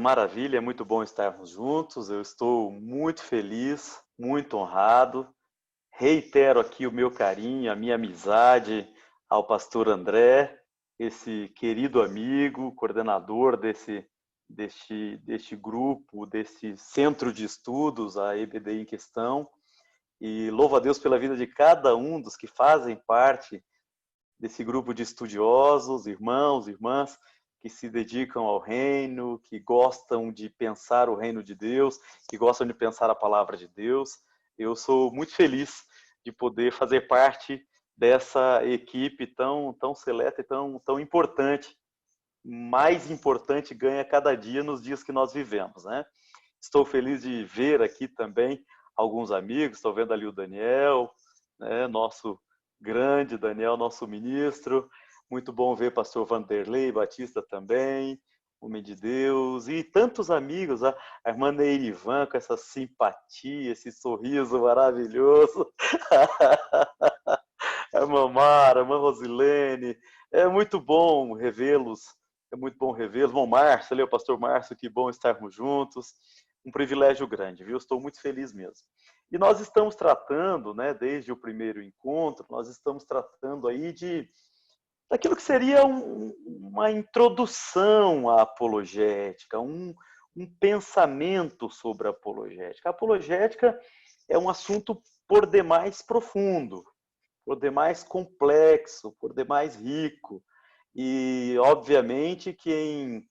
Maravilha, é muito bom estarmos juntos. Eu estou muito feliz, muito honrado. Reitero aqui o meu carinho, a minha amizade ao pastor André, esse querido amigo, coordenador deste grupo, desse centro de estudos, a EBD em questão. E louvo a Deus pela vida de cada um dos que fazem parte desse grupo de estudiosos, irmãos, irmãs, que se dedicam ao reino, que gostam de pensar o reino de Deus, que gostam de pensar a palavra de Deus. Eu sou muito feliz de poder fazer parte dessa equipe tão seleta e tão importante. Mais importante ganha cada dia nos dias que nós vivemos, né? Estou feliz de ver aqui também alguns amigos, estou vendo ali o Daniel, né, nosso grande Daniel, nosso ministro. Muito bom ver pastor Vanderlei Batista também, homem de Deus, e tantos amigos, a irmã Neirivan com essa simpatia, esse sorriso maravilhoso, a irmã Mara, a irmã Rosilene, é muito bom revê-los, é muito bom revê-los. Bom, Márcio, ali o pastor Márcio, que bom estarmos juntos, um privilégio grande, viu? Estou muito feliz mesmo. E nós estamos tratando, né, desde o primeiro encontro, nós estamos tratando aí daquilo que seria uma introdução à apologética, um pensamento sobre a apologética. A apologética é um assunto por demais profundo, por demais complexo, por demais rico. E, obviamente, que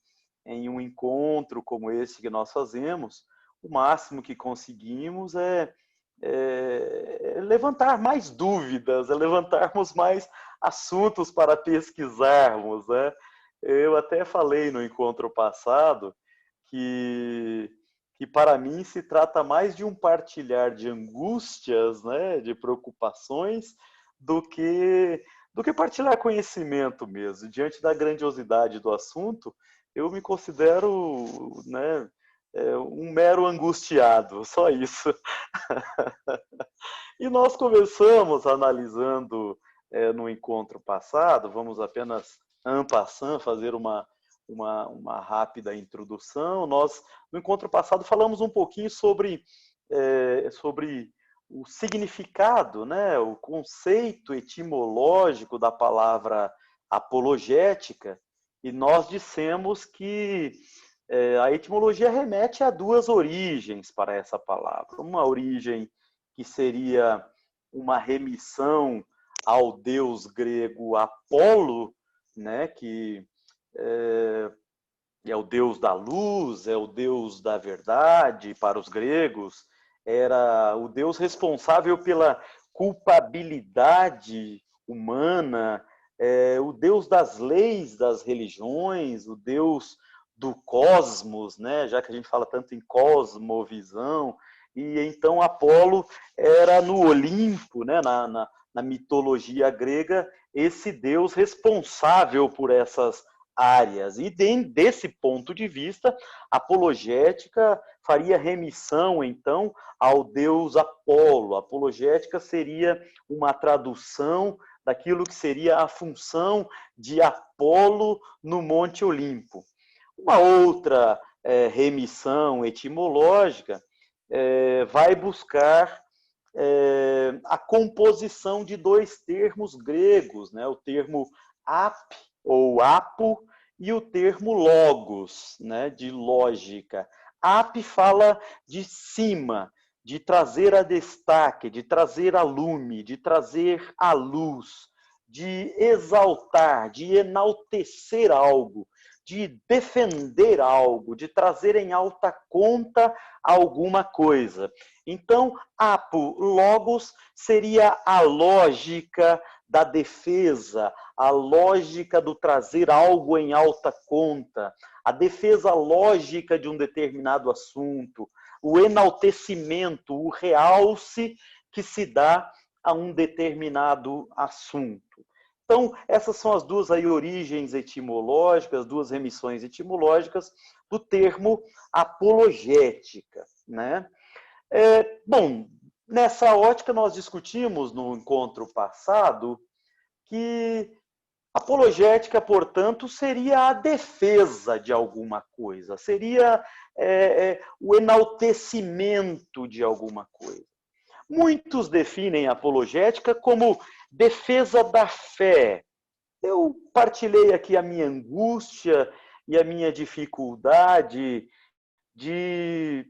em um encontro como esse que nós fazemos, o máximo que conseguimos é levantar mais dúvidas, é levantarmos mais assuntos para pesquisarmos, né? Eu até falei no encontro passado que, que para mim se trata mais de um partilhar de angústias, né, de preocupações, do que, do que partilhar conhecimento mesmo. Diante da grandiosidade do assunto, eu me considero, né, um mero angustiado, só isso. E nós começamos analisando no encontro passado, vamos apenas en passant fazer uma rápida introdução. Nós, no encontro passado, falamos um pouquinho sobre o significado, né, o conceito etimológico da palavra apologética, e nós dissemos que a etimologia remete a duas origens para essa palavra. Uma origem que seria uma remissão ao deus grego Apolo, né, que é o deus da luz, é o deus da verdade para os gregos, era o deus responsável pela culpabilidade humana, o deus das leis das religiões, o deus do cosmos, né? Já que a gente fala tanto em cosmovisão, e então Apolo era no Olimpo, né? Na mitologia grega, esse deus responsável por essas áreas. E desse ponto de vista, a apologética faria remissão, então, ao deus Apolo. A apologética seria uma tradução daquilo que seria a função de Apolo no Monte Olimpo. Uma outra remissão etimológica vai buscar a composição de dois termos gregos, né? O termo ap ou apo e o termo logos, né? De lógica. Ap fala de cima, de trazer a destaque, de trazer a lume, de trazer a luz, de exaltar, de enaltecer algo, de defender algo, de trazer em alta conta alguma coisa. Então, apo, logos, seria a lógica da defesa, a lógica do trazer algo em alta conta, a defesa lógica de um determinado assunto, o enaltecimento, o realce que se dá a um determinado assunto. Então, essas são as duas aí origens etimológicas, duas remissões etimológicas do termo apologética, né? Bom, nessa ótica nós discutimos no encontro passado que Apologética, portanto, seria a defesa de alguma coisa, seria o enaltecimento de alguma coisa. Muitos definem a apologética como defesa da fé. Eu partilhei aqui a minha angústia e a minha dificuldade de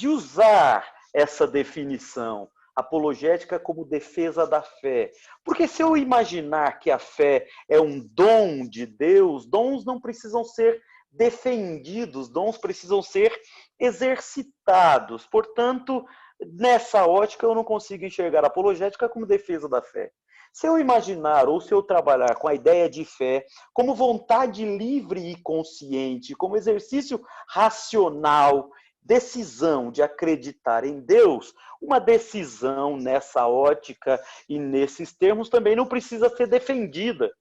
usar essa definição, apologética como defesa da fé. Porque se eu imaginar que a fé é um dom de Deus, dons não precisam ser defendidos, dons precisam ser exercitados. Portanto, nessa ótica, eu não consigo enxergar a apologética como defesa da fé. Se eu imaginar ou se eu trabalhar com a ideia de fé como vontade livre e consciente, como exercício racional, decisão de acreditar em Deus, uma decisão nessa ótica e nesses termos também não precisa ser defendida.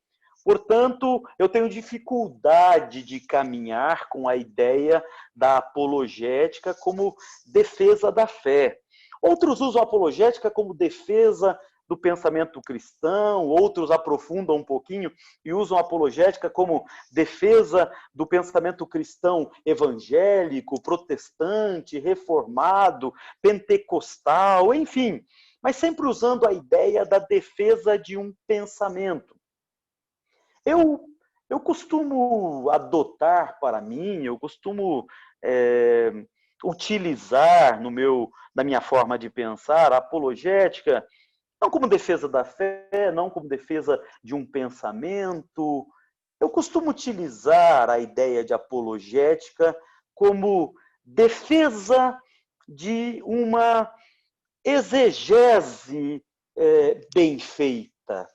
Portanto, eu tenho dificuldade de caminhar com a ideia da apologética como defesa da fé. Outros usam a apologética como defesa do pensamento cristão, outros aprofundam um pouquinho e usam a apologética como defesa do pensamento cristão evangélico, protestante, reformado, pentecostal, enfim, mas sempre usando a ideia da defesa de um pensamento. Eu costumo adotar para mim, eu costumo utilizar na minha forma de pensar a apologética não como defesa da fé, não como defesa de um pensamento. Eu costumo utilizar a ideia de apologética como defesa de uma exegese bem feita,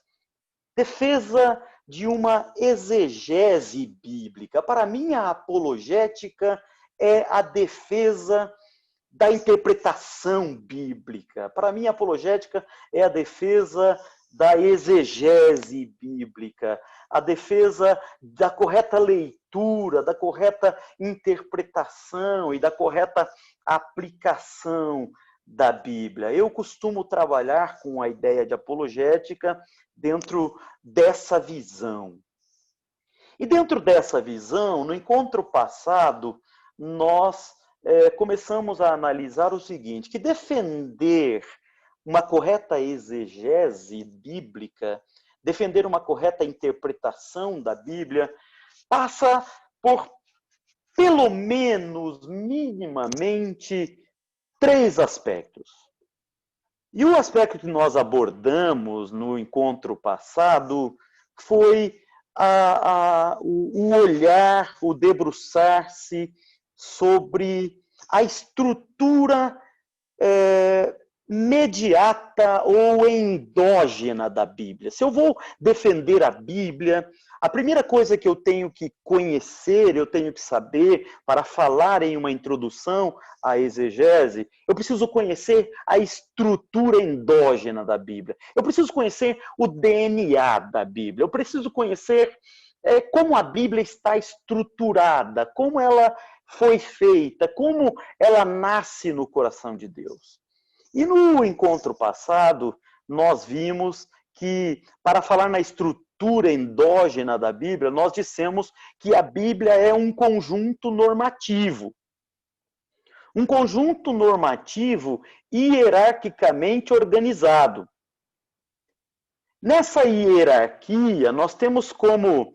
defesa de uma exegese bíblica. Para mim, a apologética é a defesa da interpretação bíblica. Para mim, a apologética é a defesa da exegese bíblica, a defesa da correta leitura, da correta interpretação e da correta aplicação da Bíblia. Eu costumo trabalhar com a ideia de apologética dentro dessa visão. E dentro dessa visão, no encontro passado, nós começamos a analisar o seguinte, que defender uma correta exegese bíblica, defender uma correta interpretação da Bíblia, passa por, pelo menos, minimamente, 3 aspectos. E o aspecto que nós abordamos no encontro passado foi o olhar, o debruçar-se sobre a estrutura mediata ou endógena da Bíblia. Se eu vou defender a Bíblia, a primeira coisa que eu tenho que conhecer, eu tenho que saber, para falar em uma introdução à exegese, eu preciso conhecer a estrutura endógena da Bíblia. Eu preciso conhecer o DNA da Bíblia. Eu preciso conhecer como a Bíblia está estruturada, como ela foi feita, como ela nasce no coração de Deus. E no encontro passado, nós vimos que, para falar na estrutura endógena da Bíblia, nós dissemos que a Bíblia é um conjunto normativo. Um conjunto normativo hierarquicamente organizado. Nessa hierarquia, nós temos como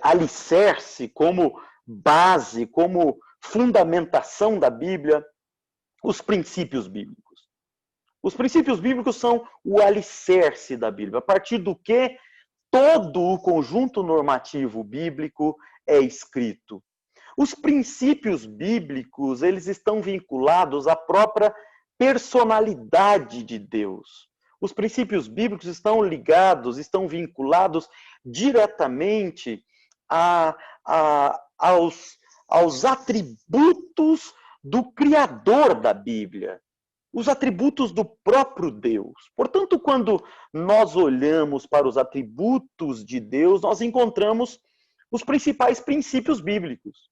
alicerce, como base, como fundamentação da Bíblia, os princípios bíblicos. Os princípios bíblicos são o alicerce da Bíblia, a partir do que todo o conjunto normativo bíblico é escrito. Os princípios bíblicos, eles estão vinculados à própria personalidade de Deus. Os princípios bíblicos estão ligados, estão vinculados diretamente aos atributos do Criador da Bíblia, os atributos do próprio Deus. Portanto, quando nós olhamos para os atributos de Deus, nós encontramos os principais princípios bíblicos.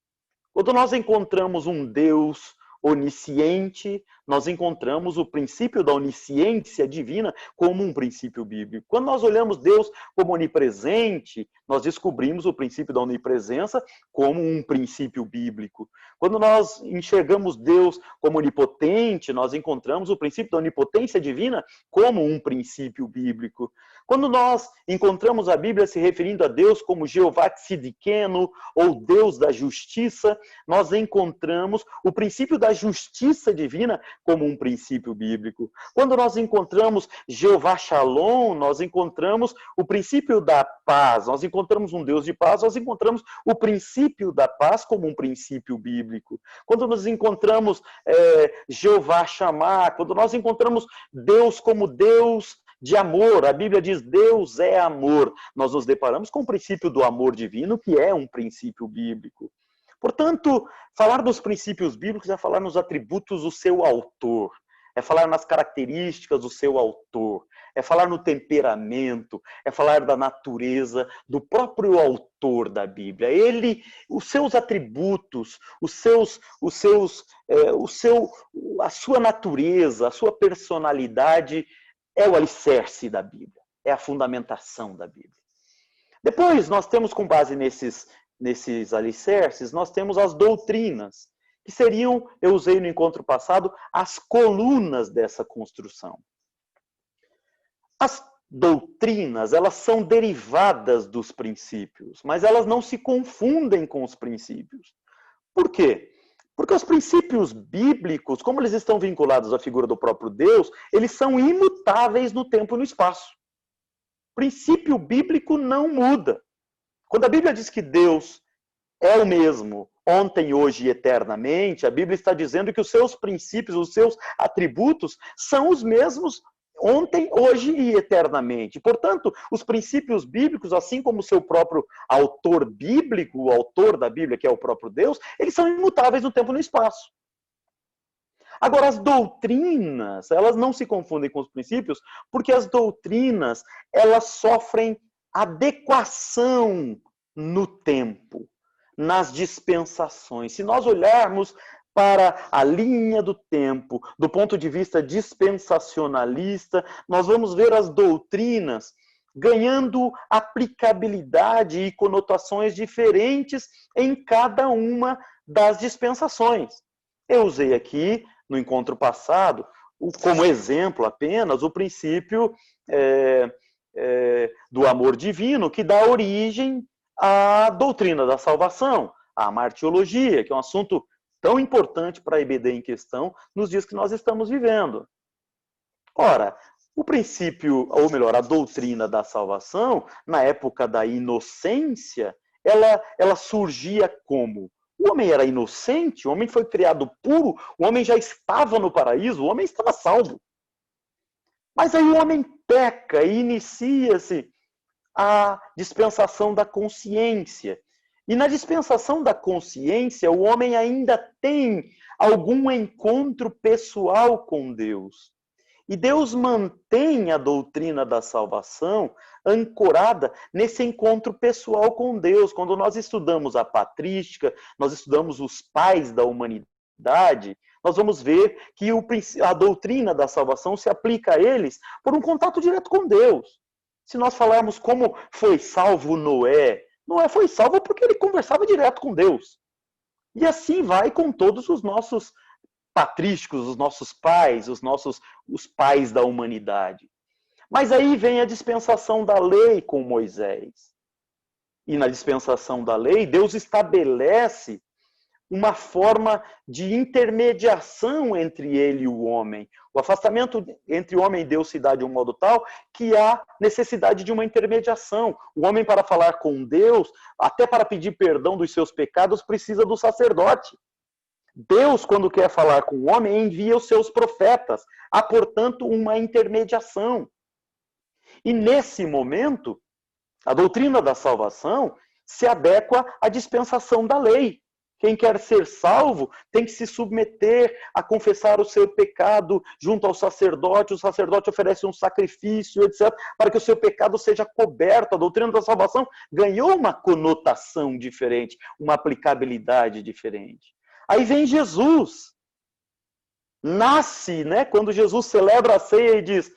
Quando nós encontramos um Deus onisciente, nós encontramos o princípio da onisciência divina como um princípio bíblico. Quando nós olhamos Deus como onipresente, nós descobrimos o princípio da onipresença como um princípio bíblico. Quando nós enxergamos Deus como onipotente, nós encontramos o princípio da onipotência divina como um princípio bíblico. Quando nós encontramos a Bíblia se referindo a Deus como Jeová Tsidkenu, ou Deus da justiça, nós encontramos o princípio da justiça divina como um princípio bíblico. Quando nós encontramos Jeová Shalom, nós encontramos o princípio da paz, nós encontramos um Deus de paz, nós encontramos o princípio da paz como um princípio bíblico. Quando nós encontramos Jeová Shammah, quando nós encontramos Deus como Deus de amor, a Bíblia diz Deus é amor, nós nos deparamos com o princípio do amor divino, que é um princípio bíblico. Portanto, falar dos princípios bíblicos é falar nos atributos do seu autor, é falar nas características do seu autor, é falar no temperamento, é falar da natureza do próprio autor da Bíblia. Ele, os seus atributos, a sua natureza, a sua personalidade é o alicerce da Bíblia, é a fundamentação da Bíblia. Depois, nós temos, com base nesses alicerces, nós temos as doutrinas, que seriam, eu usei no encontro passado, as colunas dessa construção. As doutrinas, elas são derivadas dos princípios, mas elas não se confundem com os princípios. Por quê? Porque os princípios bíblicos, como eles estão vinculados à figura do próprio Deus, eles são imutáveis no tempo e no espaço. O princípio bíblico não muda. Quando a Bíblia diz que Deus é o mesmo ontem, hoje e eternamente, a Bíblia está dizendo que os seus princípios, os seus atributos são os mesmos ontem, hoje e eternamente. Portanto, os princípios bíblicos, assim como o seu próprio autor bíblico, o autor da Bíblia, que é o próprio Deus, eles são imutáveis no tempo e no espaço. Agora, as doutrinas, elas não se confundem com os princípios, porque as doutrinas, elas sofrem adequação no tempo, nas dispensações. Se nós olharmos para a linha do tempo, do ponto de vista dispensacionalista, nós vamos ver as doutrinas ganhando aplicabilidade e conotações diferentes em cada uma das dispensações. Eu usei aqui, no encontro passado, como exemplo apenas, o princípio do amor divino, que dá origem à doutrina da salvação, à martiologia, que é um assunto tão importante para a EBD em questão nos dias que nós estamos vivendo. Ora, o princípio, ou melhor, a doutrina da salvação, na época da inocência, ela surgia como? O homem era inocente, o homem foi criado puro, o homem já estava no paraíso, o homem estava salvo. Mas aí o homem peca e inicia-se a dispensação da consciência. E na dispensação da consciência, o homem ainda tem algum encontro pessoal com Deus. E Deus mantém a doutrina da salvação ancorada nesse encontro pessoal com Deus. Quando nós estudamos a patrística, nós estudamos os pais da humanidade, nós vamos ver que a doutrina da salvação se aplica a eles por um contato direto com Deus. Se nós falarmos como foi salvo Noé, Noé foi salvo porque ele conversava direto com Deus. E assim vai com todos os nossos patrísticos, os nossos pais, os pais da humanidade. Mas aí vem a dispensação da lei com Moisés. E na dispensação da lei, Deus estabelece uma forma de intermediação entre ele e o homem. O afastamento entre o homem e Deus se dá de um modo tal que há necessidade de uma intermediação. O homem, para falar com Deus, até para pedir perdão dos seus pecados, precisa do sacerdote. Deus, quando quer falar com o homem, envia os seus profetas. Há, portanto, uma intermediação. E nesse momento, a doutrina da salvação se adequa à dispensação da lei. Quem quer ser salvo tem que se submeter a confessar o seu pecado junto ao sacerdote. O sacerdote oferece um sacrifício, etc., para que o seu pecado seja coberto. A doutrina da salvação ganhou uma conotação diferente, uma aplicabilidade diferente. Aí vem Jesus. nasce, né, quando Jesus celebra a ceia e diz,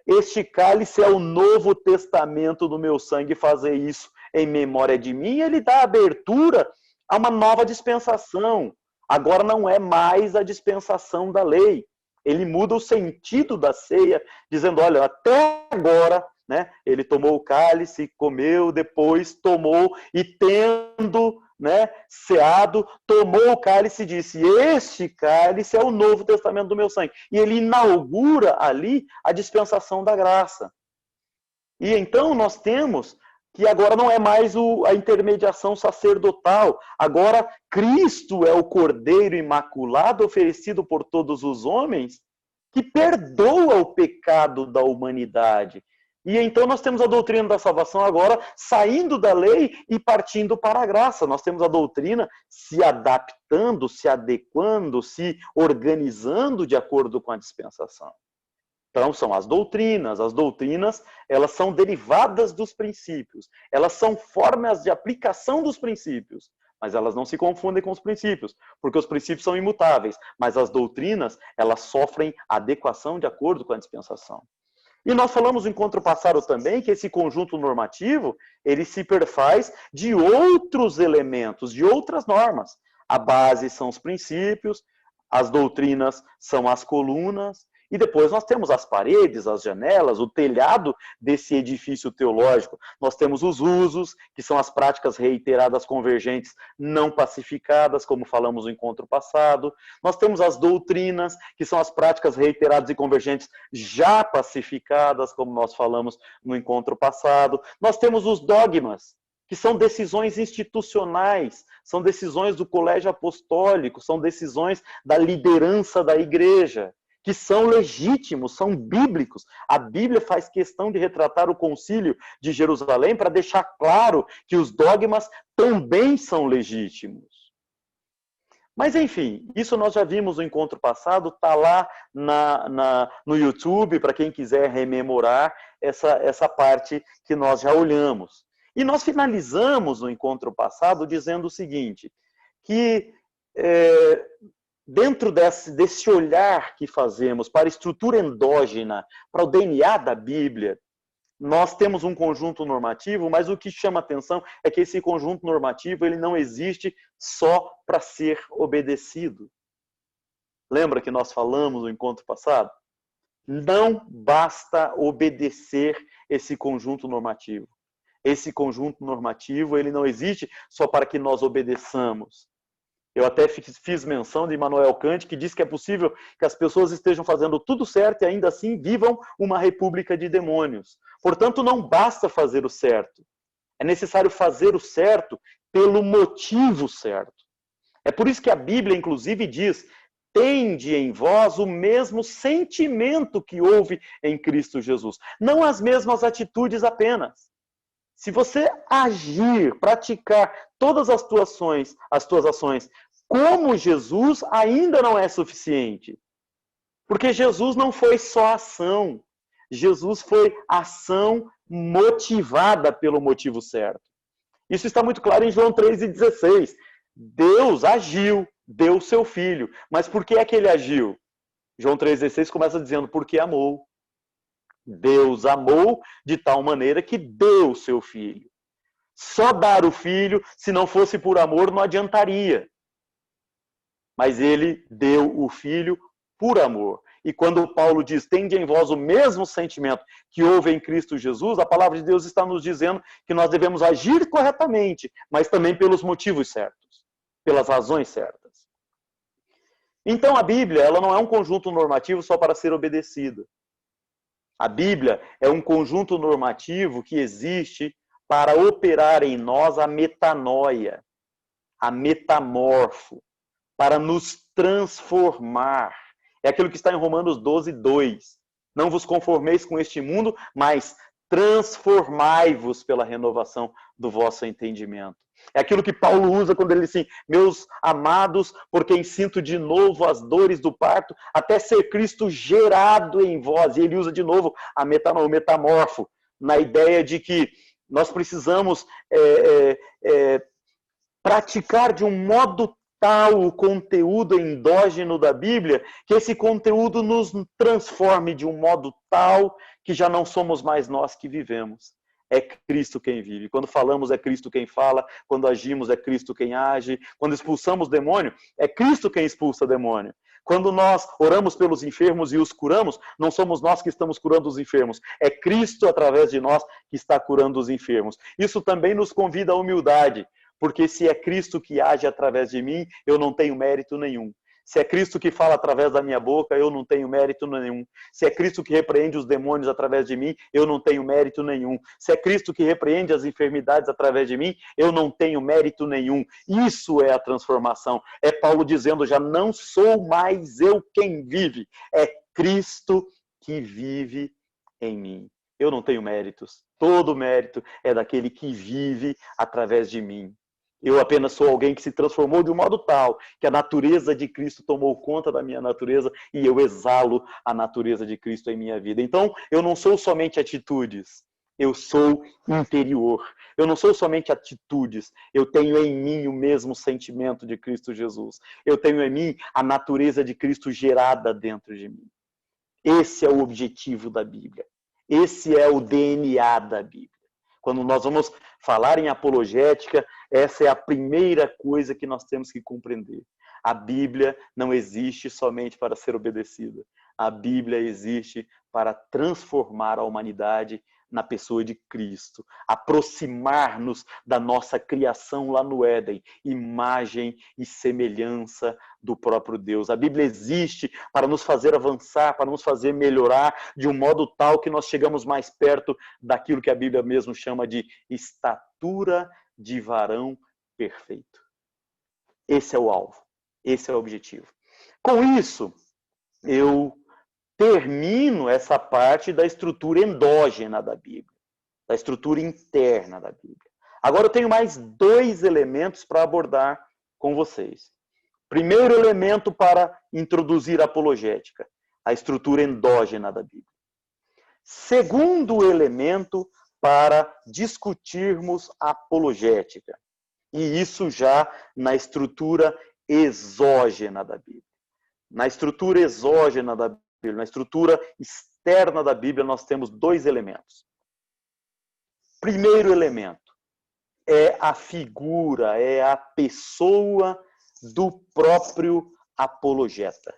este cálice é o novo testamento do meu sangue, fazer isso em memória de mim, ele dá abertura a uma nova dispensação. Agora não é mais a dispensação da lei. Ele muda o sentido da ceia, dizendo, olha, até agora, né, ele tomou o cálice, comeu, depois tomou e tendo, né, ceado, tomou o cálice e disse, este cálice é o novo testamento do meu sangue. E ele inaugura ali a dispensação da graça. E então nós temos que agora não é mais a intermediação sacerdotal. Agora Cristo é o Cordeiro Imaculado oferecido por todos os homens que perdoa o pecado da humanidade. E então nós temos a doutrina da salvação agora saindo da lei e partindo para a graça. Nós temos a doutrina se adaptando, se adequando, se organizando de acordo com a dispensação. Então, são as doutrinas. As doutrinas, elas são derivadas dos princípios. Elas são formas de aplicação dos princípios. Mas elas não se confundem com os princípios, porque os princípios são imutáveis. Mas as doutrinas, elas sofrem adequação de acordo com a dispensação. E nós falamos no encontro passado também que esse conjunto normativo, ele se perfaz de outros elementos, de outras normas. A base são os princípios, as doutrinas são as colunas, e depois nós temos as paredes, as janelas, o telhado desse edifício teológico. Nós temos os usos, que são as práticas reiteradas convergentes não pacificadas, como falamos no encontro passado. Nós temos as doutrinas, que são as práticas reiteradas e convergentes já pacificadas, como nós falamos no encontro passado. Nós temos os dogmas, que são decisões institucionais, são decisões do colégio apostólico, são decisões da liderança da igreja, que são legítimos, são bíblicos. A Bíblia faz questão de retratar o concílio de Jerusalém para deixar claro que os dogmas também são legítimos. Mas, enfim, isso nós já vimos no encontro passado, está lá no YouTube, para quem quiser rememorar essa parte que nós já olhamos. E nós finalizamos no encontro passado dizendo o seguinte, que dentro desse olhar que fazemos para a estrutura endógena, para o DNA da Bíblia, nós temos um conjunto normativo, mas o que chama atenção é que esse conjunto normativo ele não existe só para ser obedecido. Lembra que nós falamos no encontro passado? Não basta obedecer esse conjunto normativo. Esse conjunto normativo ele não existe só para que nós obedeçamos. Eu até fiz menção de Immanuel Kant, que diz que é possível que as pessoas estejam fazendo tudo certo e ainda assim vivam uma república de demônios. Portanto, não basta fazer o certo. É necessário fazer o certo pelo motivo certo. É por isso que a Bíblia, inclusive, diz: tende em vós o mesmo sentimento que houve em Cristo Jesus. Não as mesmas atitudes apenas. Se você agir, praticar todas as tuas ações como Jesus, ainda não é suficiente. Porque Jesus não foi só ação. Jesus foi ação motivada pelo motivo certo. Isso está muito claro em João 3,16. Deus agiu, deu seu filho. Mas por que é que ele agiu? João 3,16 começa dizendo, porque amou. Deus amou de tal maneira que deu o seu filho. Só dar o filho, se não fosse por amor, não adiantaria. Mas ele deu o filho por amor. E quando Paulo diz, tende em vós o mesmo sentimento que houve em Cristo Jesus, a palavra de Deus está nos dizendo que nós devemos agir corretamente, mas também pelos motivos certos, pelas razões certas. Então a Bíblia, ela não é um conjunto normativo só para ser obedecida. A Bíblia é um conjunto normativo que existe para operar em nós a metanoia, a metamorfo, para nos transformar. É aquilo que está em Romanos 12:2. Não vos conformeis com este mundo, mas transformai-vos pela renovação do vosso entendimento. É aquilo que Paulo usa quando ele diz assim, meus amados, por quem sinto de novo as dores do parto, até ser Cristo gerado em vós. E ele usa de novo a metamorfo, na ideia de que nós precisamos praticar de um modo tal o conteúdo endógeno da Bíblia, que esse conteúdo nos transforme de um modo tal que já não somos mais nós que vivemos. É Cristo quem vive. Quando falamos, é Cristo quem fala. Quando agimos, é Cristo quem age. Quando expulsamos demônio, é Cristo quem expulsa demônio. Quando nós oramos pelos enfermos e os curamos, não somos nós que estamos curando os enfermos. É Cristo, através de nós, que está curando os enfermos. Isso também nos convida à humildade, porque se é Cristo que age através de mim, eu não tenho mérito nenhum. Se é Cristo que fala através da minha boca, eu não tenho mérito nenhum. Se é Cristo que repreende os demônios através de mim, eu não tenho mérito nenhum. Se é Cristo que repreende as enfermidades através de mim, eu não tenho mérito nenhum. Isso é a transformação. É Paulo dizendo, já não sou mais eu quem vive, é Cristo que vive em mim. Eu não tenho méritos. Todo mérito é daquele que vive através de mim. Eu apenas sou alguém que se transformou de um modo tal que a natureza de Cristo tomou conta da minha natureza e eu exalo a natureza de Cristo em minha vida. Então, eu não sou somente atitudes, eu sou interior. Eu não sou somente atitudes, eu tenho em mim o mesmo sentimento de Cristo Jesus. Eu tenho em mim a natureza de Cristo gerada dentro de mim. Esse é o objetivo da Bíblia. Esse é o DNA da Bíblia. Quando nós vamos falar em apologética, essa é a primeira coisa que nós temos que compreender. A Bíblia não existe somente para ser obedecida. A Bíblia existe para transformar a humanidade na pessoa de Cristo, aproximar-nos da nossa criação lá no Éden, imagem e semelhança do próprio Deus. A Bíblia existe para nos fazer avançar, para nos fazer melhorar de um modo tal que nós chegamos mais perto daquilo que a Bíblia mesmo chama de estatura de varão perfeito. Esse é o alvo, esse é o objetivo. Com isso, eu termino essa parte da estrutura endógena da Bíblia, da estrutura interna da Bíblia. Agora eu tenho mais 2 elementos para abordar com vocês. Primeiro elemento para introduzir a apologética, a estrutura endógena da Bíblia. Segundo elemento para discutirmos a apologética, e isso já na estrutura exógena da Bíblia. Na estrutura exógena da Bíblia, na estrutura externa da Bíblia, nós temos 2 elementos. Primeiro elemento é a figura, é a pessoa do próprio apologeta.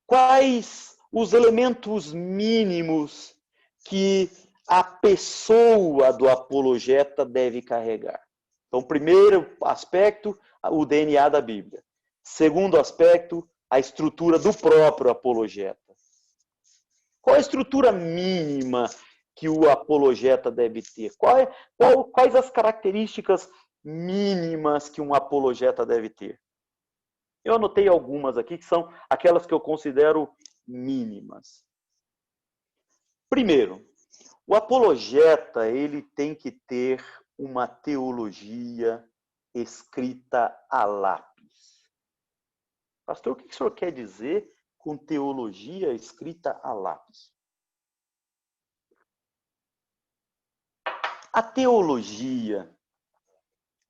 Quais os elementos mínimos que a pessoa do apologeta deve carregar? Então, primeiro aspecto, o DNA da Bíblia. Segundo aspecto, a estrutura do próprio apologeta. Qual a estrutura mínima que o apologeta deve ter? Quais as características mínimas que um apologeta deve ter? Eu anotei algumas aqui, que são aquelas que eu considero mínimas. Primeiro, o apologeta ele tem que ter uma teologia escrita a lápis. Pastor, o que o senhor quer dizer com teologia escrita a lápis? A teologia,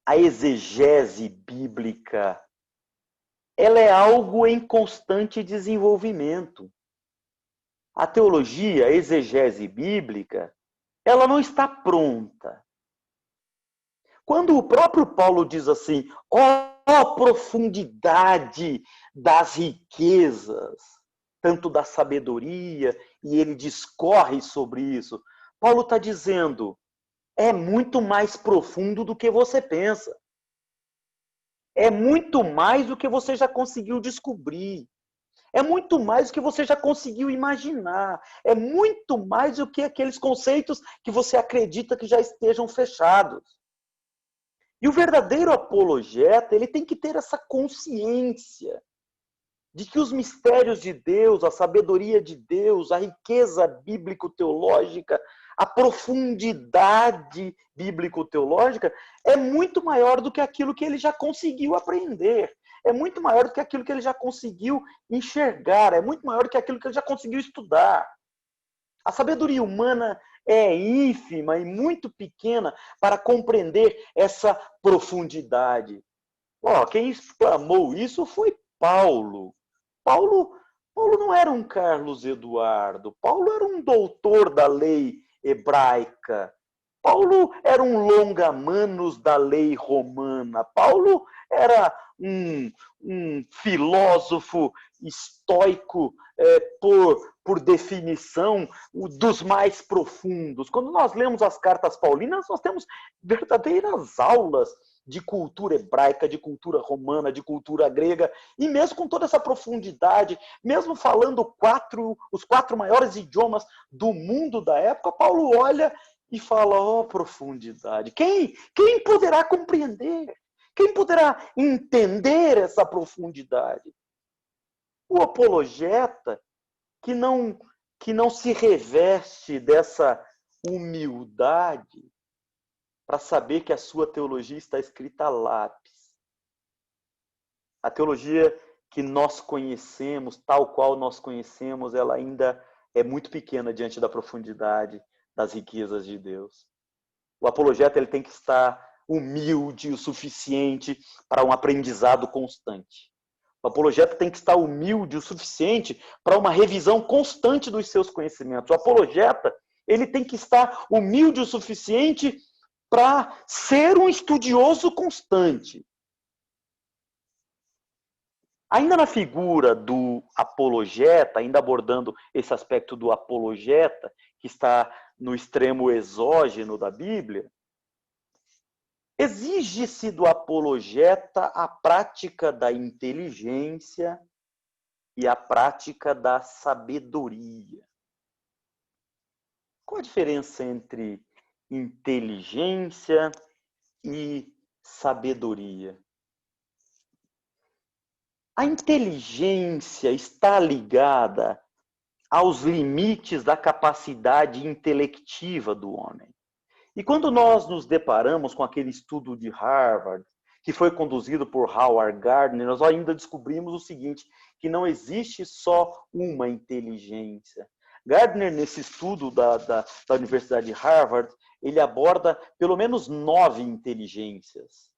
a exegese bíblica, ela é algo em constante desenvolvimento. A teologia, a exegese bíblica, ela não está pronta. Quando o próprio Paulo diz assim, ó profundidade das riquezas, tanto da sabedoria, e ele discorre sobre isso, Paulo está dizendo, é muito mais profundo do que você pensa. É muito mais do que você já conseguiu descobrir. É muito mais do que você já conseguiu imaginar. É muito mais do que aqueles conceitos que você acredita que já estejam fechados. E o verdadeiro apologeta, ele tem que ter essa consciência de que os mistérios de Deus, a sabedoria de Deus, a riqueza bíblico-teológica, a profundidade bíblico-teológica é muito maior do que aquilo que ele já conseguiu aprender. É muito maior do que aquilo que ele já conseguiu enxergar. É muito maior do que aquilo que ele já conseguiu estudar. A sabedoria humana é ínfima e muito pequena para compreender essa profundidade. Quem exclamou isso foi Paulo. Paulo. Paulo não era um Carlos Eduardo. Paulo era um doutor da lei hebraica. Paulo era um longa-manos da lei romana. Paulo era um filósofo estoico por definição, dos mais profundos. Quando nós lemos as cartas paulinas, nós temos verdadeiras aulas de cultura hebraica, de cultura romana, de cultura grega, e mesmo com toda essa profundidade, mesmo falando os 4 maiores idiomas do mundo da época, Paulo olha e fala, profundidade. Quem poderá compreender? Quem poderá entender essa profundidade? O apologeta que não se reveste dessa humildade para saber que a sua teologia está escrita a lápis. A teologia que nós conhecemos, tal qual nós conhecemos, ela ainda é muito pequena diante da profundidade das riquezas de Deus. O apologeta ele tem que estar humilde o suficiente para um aprendizado constante. O apologeta tem que estar humilde o suficiente para uma revisão constante dos seus conhecimentos. O apologeta ele tem que estar humilde o suficiente para ser um estudioso constante. Ainda na figura do apologeta, ainda abordando esse aspecto do apologeta, que está no extremo exógeno da Bíblia, exige-se do apologeta a prática da inteligência e a prática da sabedoria. Qual a diferença entre inteligência e sabedoria? A inteligência está ligada aos limites da capacidade intelectiva do homem. E quando nós nos deparamos com aquele estudo de Harvard, que foi conduzido por Howard Gardner, nós ainda descobrimos o seguinte, que não existe só uma inteligência. Gardner, nesse estudo da Universidade de Harvard, ele aborda pelo menos 9 inteligências.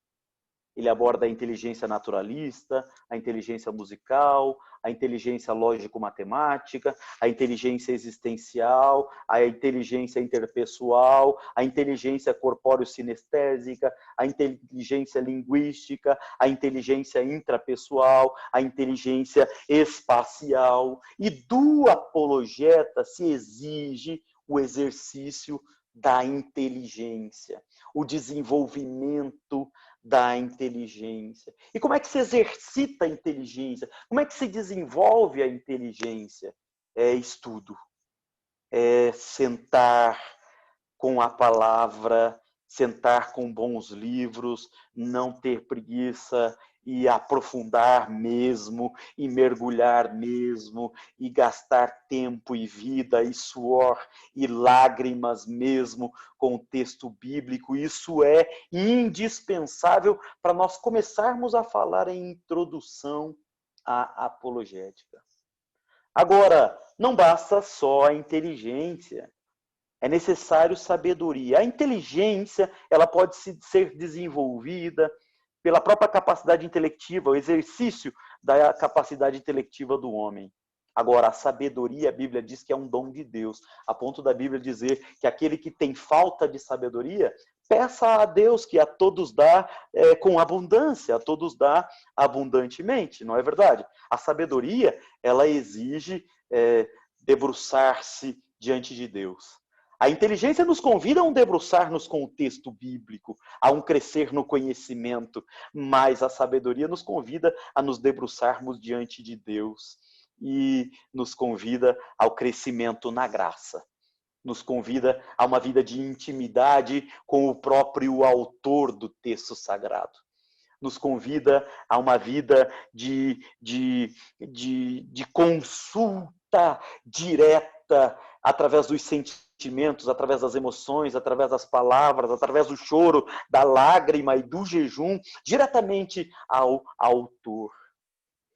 Ele aborda a inteligência naturalista, a inteligência musical, a inteligência lógico-matemática, a inteligência existencial, a inteligência interpessoal, a inteligência corpóreo-sinestésica, a inteligência linguística, a inteligência intrapessoal, a inteligência espacial. E do apologeta se exige o exercício da inteligência, o desenvolvimento da inteligência. E como é que se exercita a inteligência? Como é que se desenvolve a inteligência? É estudo. É sentar com a palavra, sentar com bons livros, não ter preguiça e aprofundar mesmo, e mergulhar mesmo, e gastar tempo e vida e suor e lágrimas mesmo com o texto bíblico. Isso é indispensável para nós começarmos a falar em introdução à apologética. Agora, não basta só a inteligência. É necessário sabedoria. A inteligência, ela pode ser desenvolvida pela própria capacidade intelectiva, o exercício da capacidade intelectiva do homem. Agora, a sabedoria, a Bíblia diz que é um dom de Deus, a ponto da Bíblia dizer que aquele que tem falta de sabedoria, peça a Deus que a todos dá com abundância, a todos dá abundantemente, não é verdade? A sabedoria, ela exige debruçar-se diante de Deus. A inteligência nos convida a um debruçar-nos com o texto bíblico, a um crescer no conhecimento, mas a sabedoria nos convida a nos debruçarmos diante de Deus e nos convida ao crescimento na graça. Nos convida a uma vida de intimidade com o próprio autor do texto sagrado. Nos convida a uma vida de consulta direta através dos sentimentos, através das emoções, através das palavras, através do choro, da lágrima e do jejum, diretamente ao autor.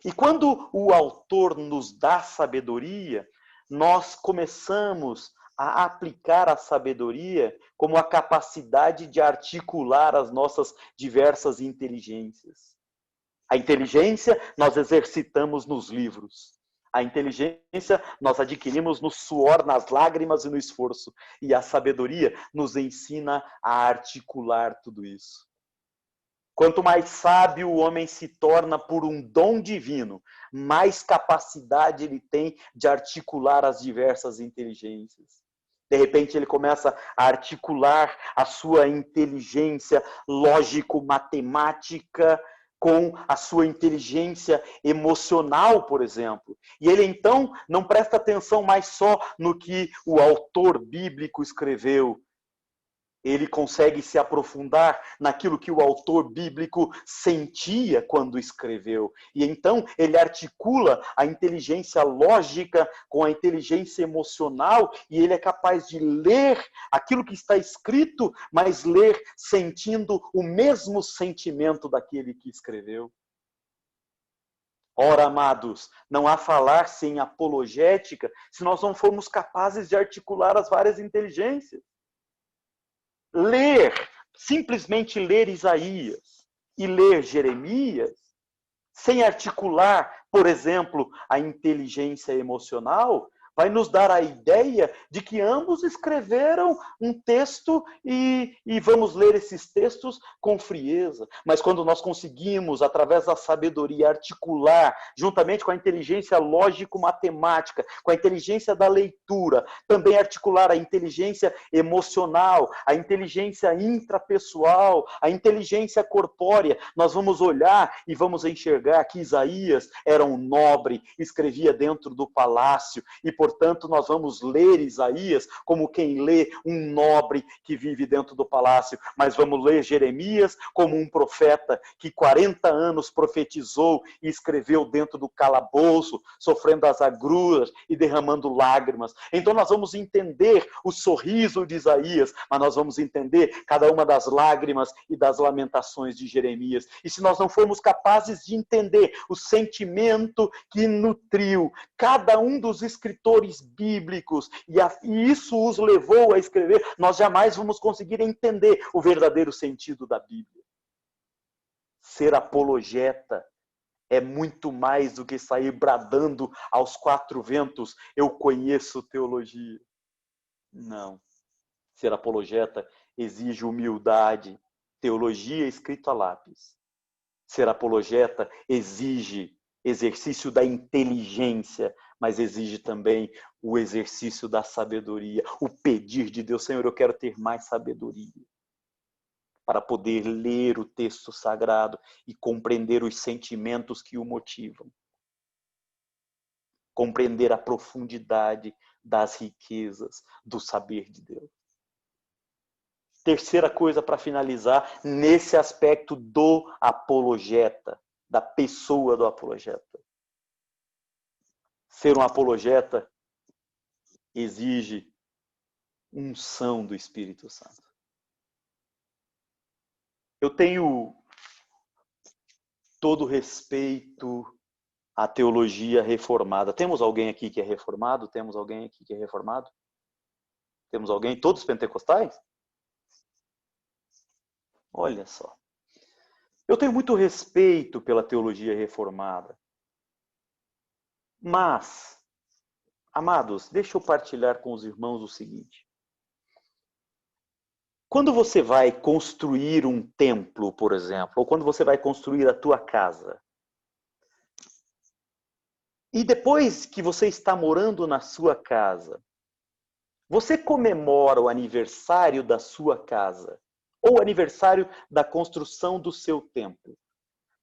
E quando o autor nos dá sabedoria, nós começamos a aplicar a sabedoria como a capacidade de articular as nossas diversas inteligências. A inteligência nós exercitamos nos livros. A inteligência nós adquirimos no suor, nas lágrimas e no esforço. E a sabedoria nos ensina a articular tudo isso. Quanto mais sábio o homem se torna por um dom divino, mais capacidade ele tem de articular as diversas inteligências. De repente ele começa a articular a sua inteligência lógico-matemática com a sua inteligência emocional, por exemplo. E ele então não presta atenção mais só no que o autor bíblico escreveu. Ele consegue se aprofundar naquilo que o autor bíblico sentia quando escreveu. E então ele articula a inteligência lógica com a inteligência emocional e ele é capaz de ler aquilo que está escrito, mas ler sentindo o mesmo sentimento daquele que escreveu. Ora, amados, não há falar sem apologética se nós não formos capazes de articular as várias inteligências. Ler, simplesmente ler Isaías e ler Jeremias, sem articular, por exemplo, a inteligência emocional, vai nos dar a ideia de que ambos escreveram um texto e vamos ler esses textos com frieza. Mas quando nós conseguimos, através da sabedoria, articular, juntamente com a inteligência lógico-matemática, com a inteligência da leitura, também articular a inteligência emocional, a inteligência intrapessoal, a inteligência corpórea, nós vamos olhar e vamos enxergar que Isaías era um nobre, escrevia dentro do palácio, e, portanto, nós vamos ler Isaías como quem lê um nobre que vive dentro do palácio, mas vamos ler Jeremias como um profeta que 40 anos profetizou e escreveu dentro do calabouço, sofrendo as agruras e derramando lágrimas. Então nós vamos entender o sorriso de Isaías, mas nós vamos entender cada uma das lágrimas e das lamentações de Jeremias. E se nós não formos capazes de entender o sentimento que nutriu cada um dos escritores bíblicos, e isso os levou a escrever, nós jamais vamos conseguir entender o verdadeiro sentido da Bíblia. Ser apologeta é muito mais do que sair bradando aos quatro ventos, eu conheço teologia. Não. Ser apologeta exige humildade, teologia escrito a lápis. Ser apologeta exige exercício da inteligência, mas exige também o exercício da sabedoria, o pedir de Deus, Senhor, eu quero ter mais sabedoria, para poder ler o texto sagrado e compreender os sentimentos que o motivam. Compreender a profundidade das riquezas do saber de Deus. Terceira coisa para finalizar, nesse aspecto do apologeta, da pessoa do apologeta. Ser um apologeta exige unção do Espírito Santo. Eu tenho todo respeito à teologia reformada. Temos alguém aqui que é reformado? Temos alguém aqui que é reformado? Temos alguém? Todos pentecostais? Olha só. Eu tenho muito respeito pela teologia reformada. Mas, amados, deixa eu partilhar com os irmãos o seguinte. Quando você vai construir um templo, por exemplo, ou quando você vai construir a tua casa, e depois que você está morando na sua casa, você comemora o aniversário da sua casa, ou o aniversário da construção do seu templo,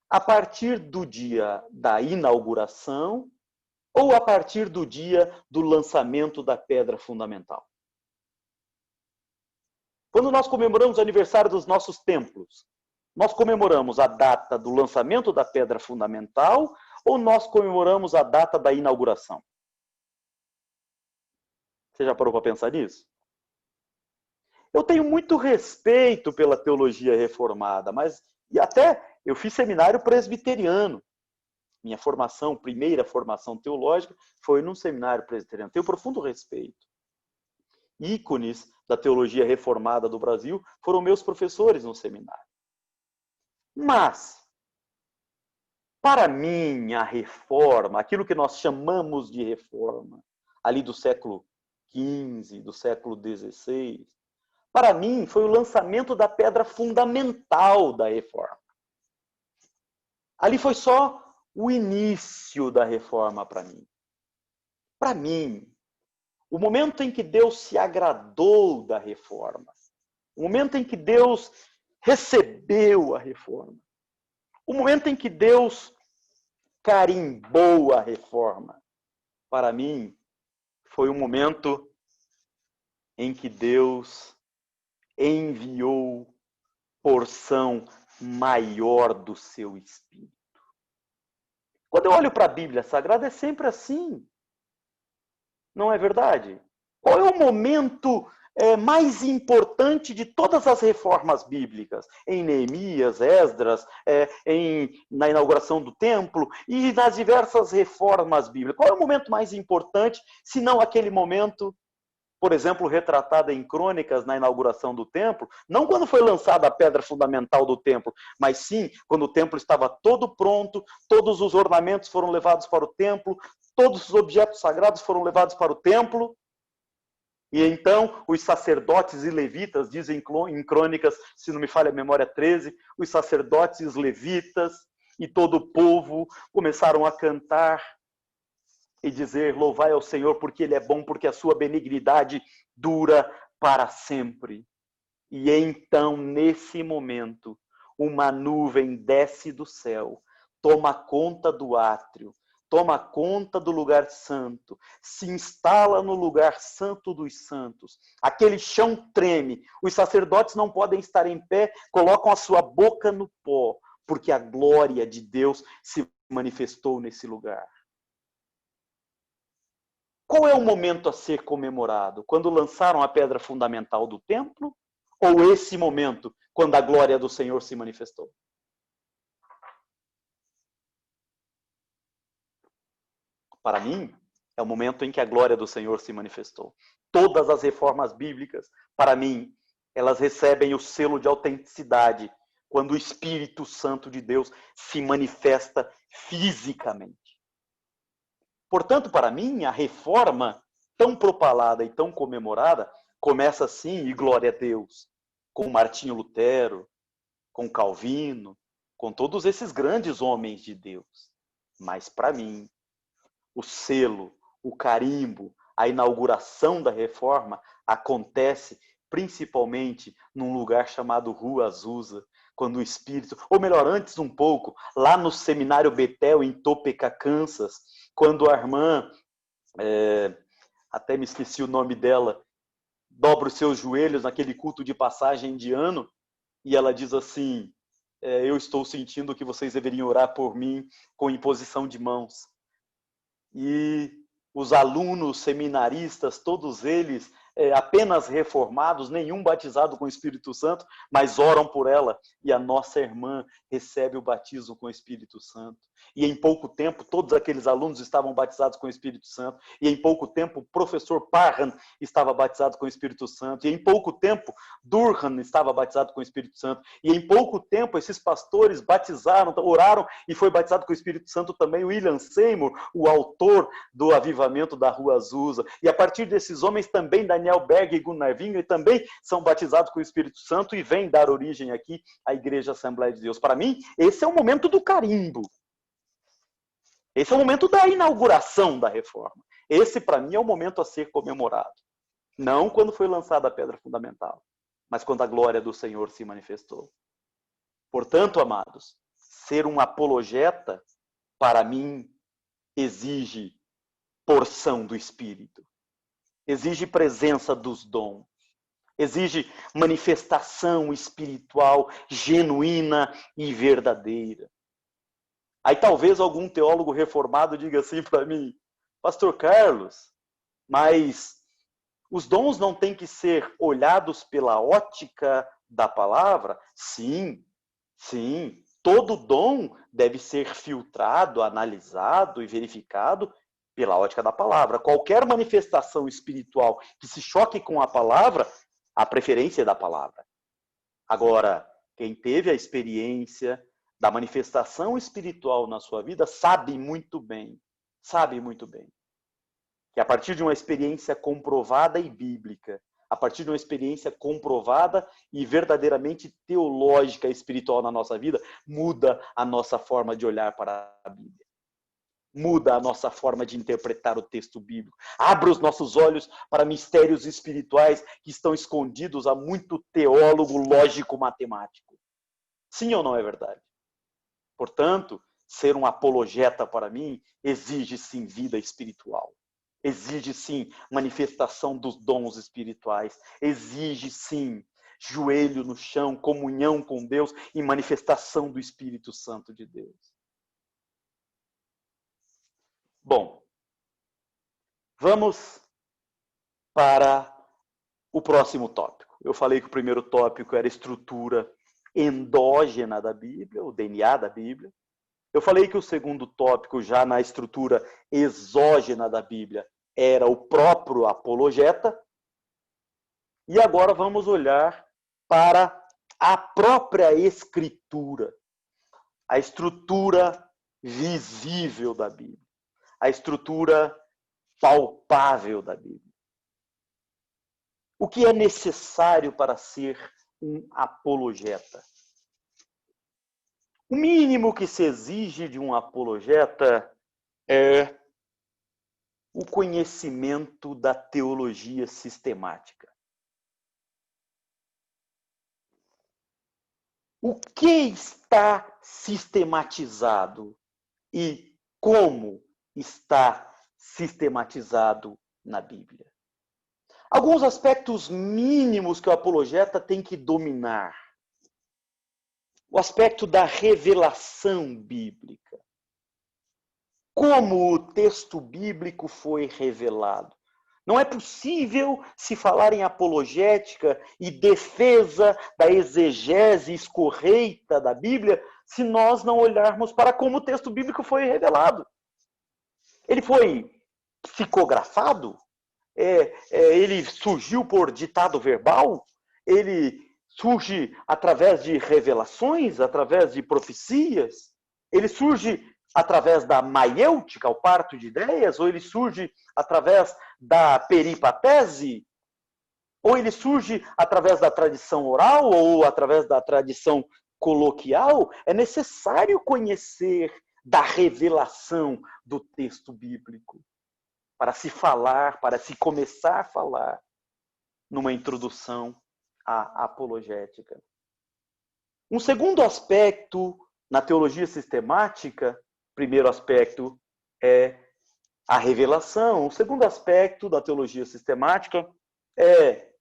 a partir do dia da inauguração, ou a partir do dia do lançamento da pedra fundamental. Quando nós comemoramos o aniversário dos nossos templos, nós comemoramos a data do lançamento da pedra fundamental ou nós comemoramos a data da inauguração? Você já parou para pensar nisso? Eu tenho muito respeito pela teologia reformada, mas e até eu fiz seminário presbiteriano. Minha formação, primeira formação teológica, foi num seminário presbiteriano. Tenho profundo respeito. Ícones da teologia reformada do Brasil foram meus professores no seminário. Mas, Para mim, a reforma, aquilo que nós chamamos de reforma, ali do século XV, do século XVI, para mim foi o lançamento da pedra fundamental da reforma. Ali foi só o início da reforma para mim. Para mim, o momento em que Deus se agradou da reforma, o momento em que Deus recebeu a reforma, o momento em que Deus carimbou a reforma, para mim, foi o momento em que Deus enviou porção maior do seu Espírito. Quando eu olho para a Bíblia Sagrada, é sempre assim. Não é verdade? Qual é o momento mais importante de todas as reformas bíblicas? Em Neemias, Esdras, na inauguração do templo e nas diversas reformas bíblicas. Qual é o momento mais importante, se não aquele momento, por exemplo, retratado em Crônicas na inauguração do templo? Não quando foi lançada a pedra fundamental do templo, mas sim quando o templo estava todo pronto, todos os ornamentos foram levados para o templo, todos os objetos sagrados foram levados para o templo. E então os sacerdotes e levitas, dizem em Crônicas, se não me falha a memória 13, os sacerdotes e os levitas e todo o povo começaram a cantar e dizer: louvai ao Senhor porque Ele é bom, porque a sua benignidade dura para sempre. E então, nesse momento, uma nuvem desce do céu, toma conta do átrio, toma conta do lugar santo, se instala no lugar santo dos santos. Aquele chão treme, os sacerdotes não podem estar em pé, colocam a sua boca no pó, porque a glória de Deus se manifestou nesse lugar. Qual é o momento a ser comemorado? Quando lançaram a pedra fundamental do templo? Ou esse momento, quando a glória do Senhor se manifestou? Para mim, é o momento em que a glória do Senhor se manifestou. Todas as reformas bíblicas, para mim, elas recebem o selo de autenticidade quando o Espírito Santo de Deus se manifesta fisicamente. Portanto, para mim, a reforma tão propalada e tão comemorada começa assim, e glória a Deus, com Martinho Lutero, com Calvino, com todos esses grandes homens de Deus. Mas para mim, o selo, o carimbo, a inauguração da reforma acontece principalmente num lugar chamado Rua Azusa, quando o Espírito, ou melhor, antes um pouco, lá no Seminário Betel, em Topeka, Kansas, quando a irmã, até me esqueci o nome dela, dobra os seus joelhos naquele culto de passagem de ano, e ela diz assim: eu estou sentindo que vocês deveriam orar por mim com imposição de mãos. E os alunos seminaristas, todos eles apenas reformados, nenhum batizado com o Espírito Santo, mas oram por ela, e a nossa irmã recebe o batismo com o Espírito Santo. E em pouco tempo, todos aqueles alunos estavam batizados com o Espírito Santo, e em pouco tempo, o professor Parham estava batizado com o Espírito Santo, e em pouco tempo, Durham estava batizado com o Espírito Santo, e em pouco tempo, esses pastores batizaram, oraram, e foi batizado com o Espírito Santo também William Seymour, o autor do avivamento da Rua Azusa. E a partir desses homens também Daniel Berg e Gunnar Wingren também são batizados com o Espírito Santo e vêm dar origem aqui à Igreja Assembleia de Deus. Para mim, esse é o momento do carimbo. Esse é o momento da inauguração da reforma. Esse, para mim, é o momento a ser comemorado. Não quando foi lançada a pedra fundamental, mas quando a glória do Senhor se manifestou. Portanto, amados, ser um apologeta, para mim, exige porção do Espírito. Exige presença dos dons, exige manifestação espiritual genuína e verdadeira. Aí talvez algum teólogo reformado diga assim para mim: Pastor Carlos, mas os dons não têm que ser olhados pela ótica da palavra? Sim, sim. Todo dom deve ser filtrado, analisado e verificado pela ótica da palavra. Qualquer manifestação espiritual que se choque com a palavra, a preferência é da palavra. Agora, quem teve a experiência da manifestação espiritual na sua vida sabe muito bem, que a partir de uma experiência comprovada e bíblica, a partir de uma experiência comprovada e verdadeiramente teológica e espiritual na nossa vida, muda a nossa forma de olhar para a Bíblia. Muda a nossa forma de interpretar o texto bíblico. Abre os nossos olhos para mistérios espirituais que estão escondidos há muito teólogo lógico-matemático. Sim ou não é verdade? Portanto, ser um apologeta para mim exige sim vida espiritual. Exige sim manifestação dos dons espirituais. Exige sim joelho no chão, comunhão com Deus e manifestação do Espírito Santo de Deus. Bom, vamos para o próximo tópico. Eu falei que o primeiro tópico era a estrutura endógena da Bíblia, o DNA da Bíblia. Eu falei que o segundo tópico, já na estrutura exógena da Bíblia, era o próprio apologeta. E agora vamos olhar para a própria Escritura, a estrutura visível da Bíblia, a estrutura palpável da Bíblia. O que é necessário para ser um apologeta? O mínimo que se exige de um apologeta é o conhecimento da teologia sistemática. O que está sistematizado e como está sistematizado na Bíblia? Alguns aspectos mínimos que o apologeta tem que dominar. O aspecto da revelação bíblica. Como o texto bíblico foi revelado. Não é possível se falar em apologética e defesa da exegese correta da Bíblia se nós não olharmos para como o texto bíblico foi revelado. Ele foi psicografado? Ele surgiu por ditado verbal? Ele surge através de revelações, através de profecias? Ele surge através da maiêutica, o parto de ideias? Ou ele surge através da peripatese? Ou ele surge através da tradição oral ou através da tradição coloquial? É necessário conhecer da revelação do texto bíblico para se falar, para se começar a falar numa introdução à apologética. Um segundo aspecto na teologia sistemática, primeiro aspecto é a revelação. O segundo aspecto da teologia sistemática é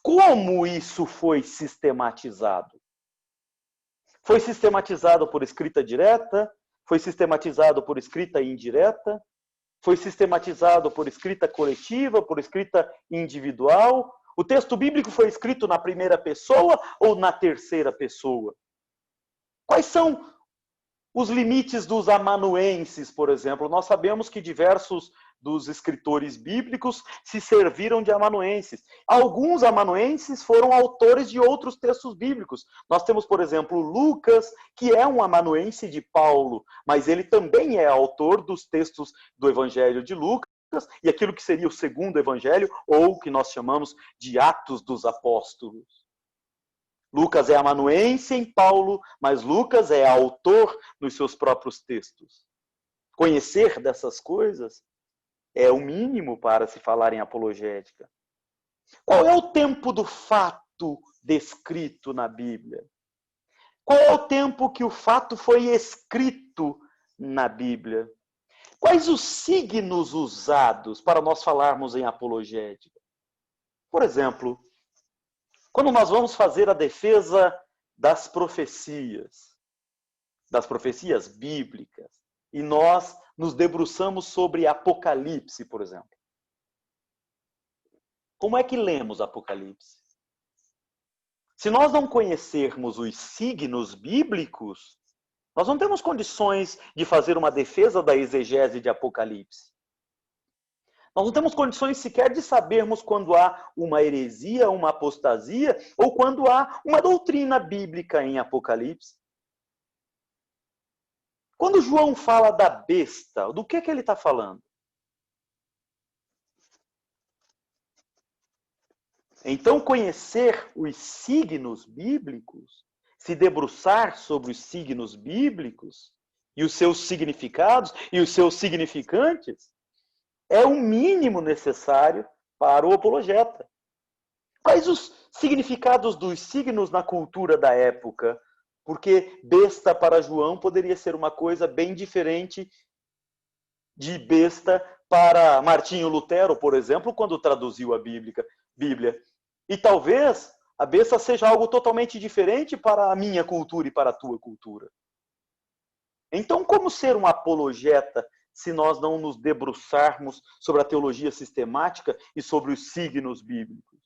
como isso foi sistematizado. Foi sistematizado por escrita direta? Foi sistematizado por escrita indireta? Foi sistematizado por escrita coletiva, por escrita individual? O texto bíblico foi escrito na primeira pessoa ou na terceira pessoa? Quais são os limites dos amanuenses, por exemplo? Nós sabemos que diversos dos escritores bíblicos se serviram de amanuenses. Alguns amanuenses foram autores de outros textos bíblicos. Nós temos, por exemplo, Lucas, que é um amanuense de Paulo, mas ele também é autor dos textos do Evangelho de Lucas e aquilo que seria o segundo evangelho, ou o que nós chamamos de Atos dos Apóstolos. Lucas é amanuense em Paulo, mas Lucas é autor nos seus próprios textos. Conhecer dessas coisas é o mínimo para se falar em apologética. Qual é o tempo do fato descrito na Bíblia? Qual é o tempo que o fato foi escrito na Bíblia? Quais os signos usados para nós falarmos em apologética? Por exemplo, quando nós vamos fazer a defesa das profecias bíblicas, e nós nos debruçamos sobre Apocalipse, por exemplo. Como é que lemos Apocalipse? Se nós não conhecermos os signos bíblicos, nós não temos condições de fazer uma defesa da exegese de Apocalipse. Nós não temos condições sequer de sabermos quando há uma heresia, uma apostasia, ou quando há uma doutrina bíblica em Apocalipse. Quando João fala da besta, do que ele está falando? Então, conhecer os signos bíblicos, se debruçar sobre os signos bíblicos e os seus significados e os seus significantes, é o mínimo necessário para o apologeta. Quais os significados dos signos na cultura da época? Porque besta para João poderia ser uma coisa bem diferente de besta para Martinho Lutero, por exemplo, quando traduziu a Bíblia. E talvez a besta seja algo totalmente diferente para a minha cultura e para a tua cultura. Então, como ser um apologeta se nós não nos debruçarmos sobre a teologia sistemática e sobre os signos bíblicos?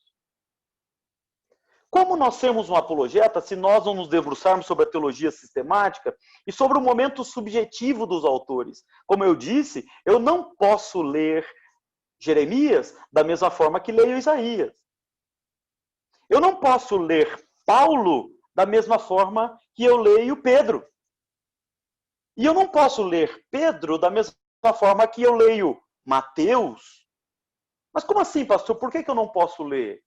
Como nós sermos um apologeta se nós não nos debruçarmos sobre a teologia sistemática e sobre o momento subjetivo dos autores? Como eu disse, eu não posso ler Jeremias da mesma forma que leio Isaías. Eu não posso ler Paulo da mesma forma que eu leio Pedro. E eu não posso ler Pedro da mesma forma que eu leio Mateus. Mas como assim, pastor? Por que eu não posso ler?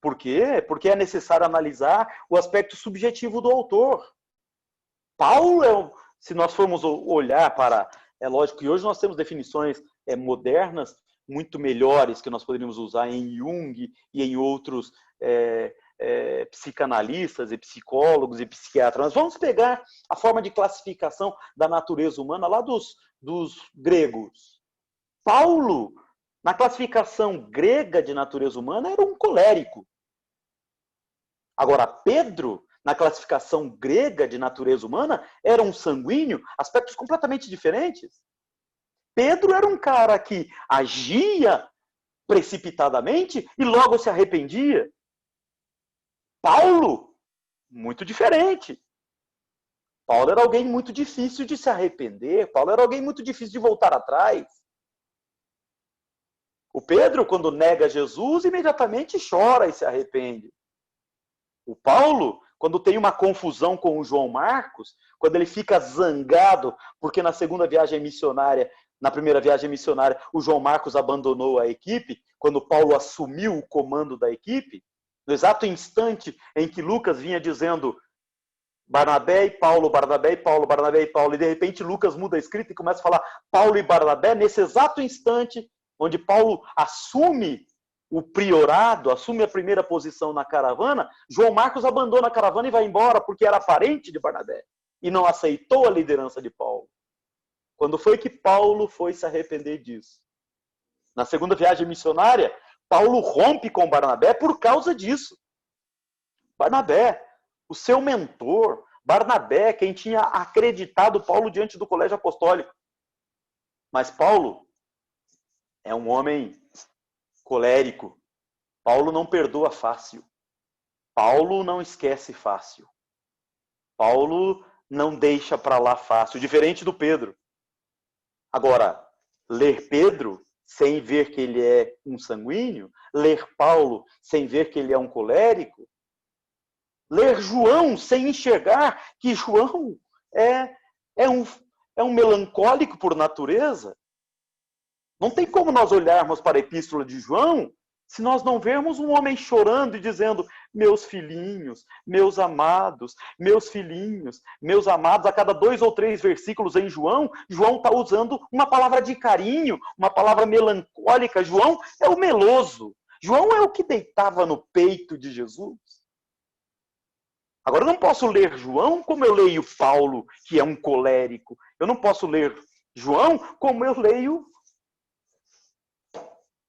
Por quê? Porque é necessário analisar o aspecto subjetivo do autor. Paulo, se nós formos olhar para... É lógico que hoje nós temos definições modernas muito melhores que nós poderíamos usar em Jung e em outros psicanalistas e psicólogos e psiquiatras. Nós vamos pegar a forma de classificação da natureza humana lá dos gregos. Paulo, na classificação grega de natureza humana, era um colérico. Agora, Pedro, na classificação grega de natureza humana, era um sanguíneo, aspectos completamente diferentes. Pedro era um cara que agia precipitadamente e logo se arrependia. Paulo, muito diferente. Paulo era alguém muito difícil de se arrepender. Paulo era alguém muito difícil de voltar atrás. O Pedro, quando nega Jesus, imediatamente chora e se arrepende. O Paulo, quando tem uma confusão com o João Marcos, quando ele fica zangado, porque na segunda viagem missionária, na primeira viagem missionária, o João Marcos abandonou a equipe, quando Paulo assumiu o comando da equipe, no exato instante em que Lucas vinha dizendo Barnabé e Paulo, Barnabé e Paulo, Barnabé e Paulo, e de repente Lucas muda a escrita e começa a falar Paulo e Barnabé, nesse exato instante onde Paulo assume o priorado, assume a primeira posição na caravana, João Marcos abandona a caravana e vai embora, porque era parente de Barnabé, e não aceitou a liderança de Paulo. Quando foi que Paulo foi se arrepender disso? Na segunda viagem missionária, Paulo rompe com Barnabé por causa disso. Barnabé, o seu mentor, Barnabé, quem tinha acreditado Paulo diante do colégio apostólico. Mas Paulo é um homem colérico. Paulo não perdoa fácil. Paulo não esquece fácil. Paulo não deixa para lá fácil, diferente do Pedro. Agora, ler Pedro sem ver que ele é um sanguíneo, ler Paulo sem ver que ele é um colérico, ler João sem enxergar que João é um melancólico por natureza. Não tem como nós olharmos para a epístola de João se nós não vermos um homem chorando e dizendo meus filhinhos, meus amados, meus filhinhos, meus amados. A cada 2 ou 3 versículos em João, João está usando uma palavra de carinho, uma palavra melancólica. João é o meloso. João é o que deitava no peito de Jesus. Agora, eu não posso ler João como eu leio Paulo, que é um colérico. Eu não posso ler João como eu leio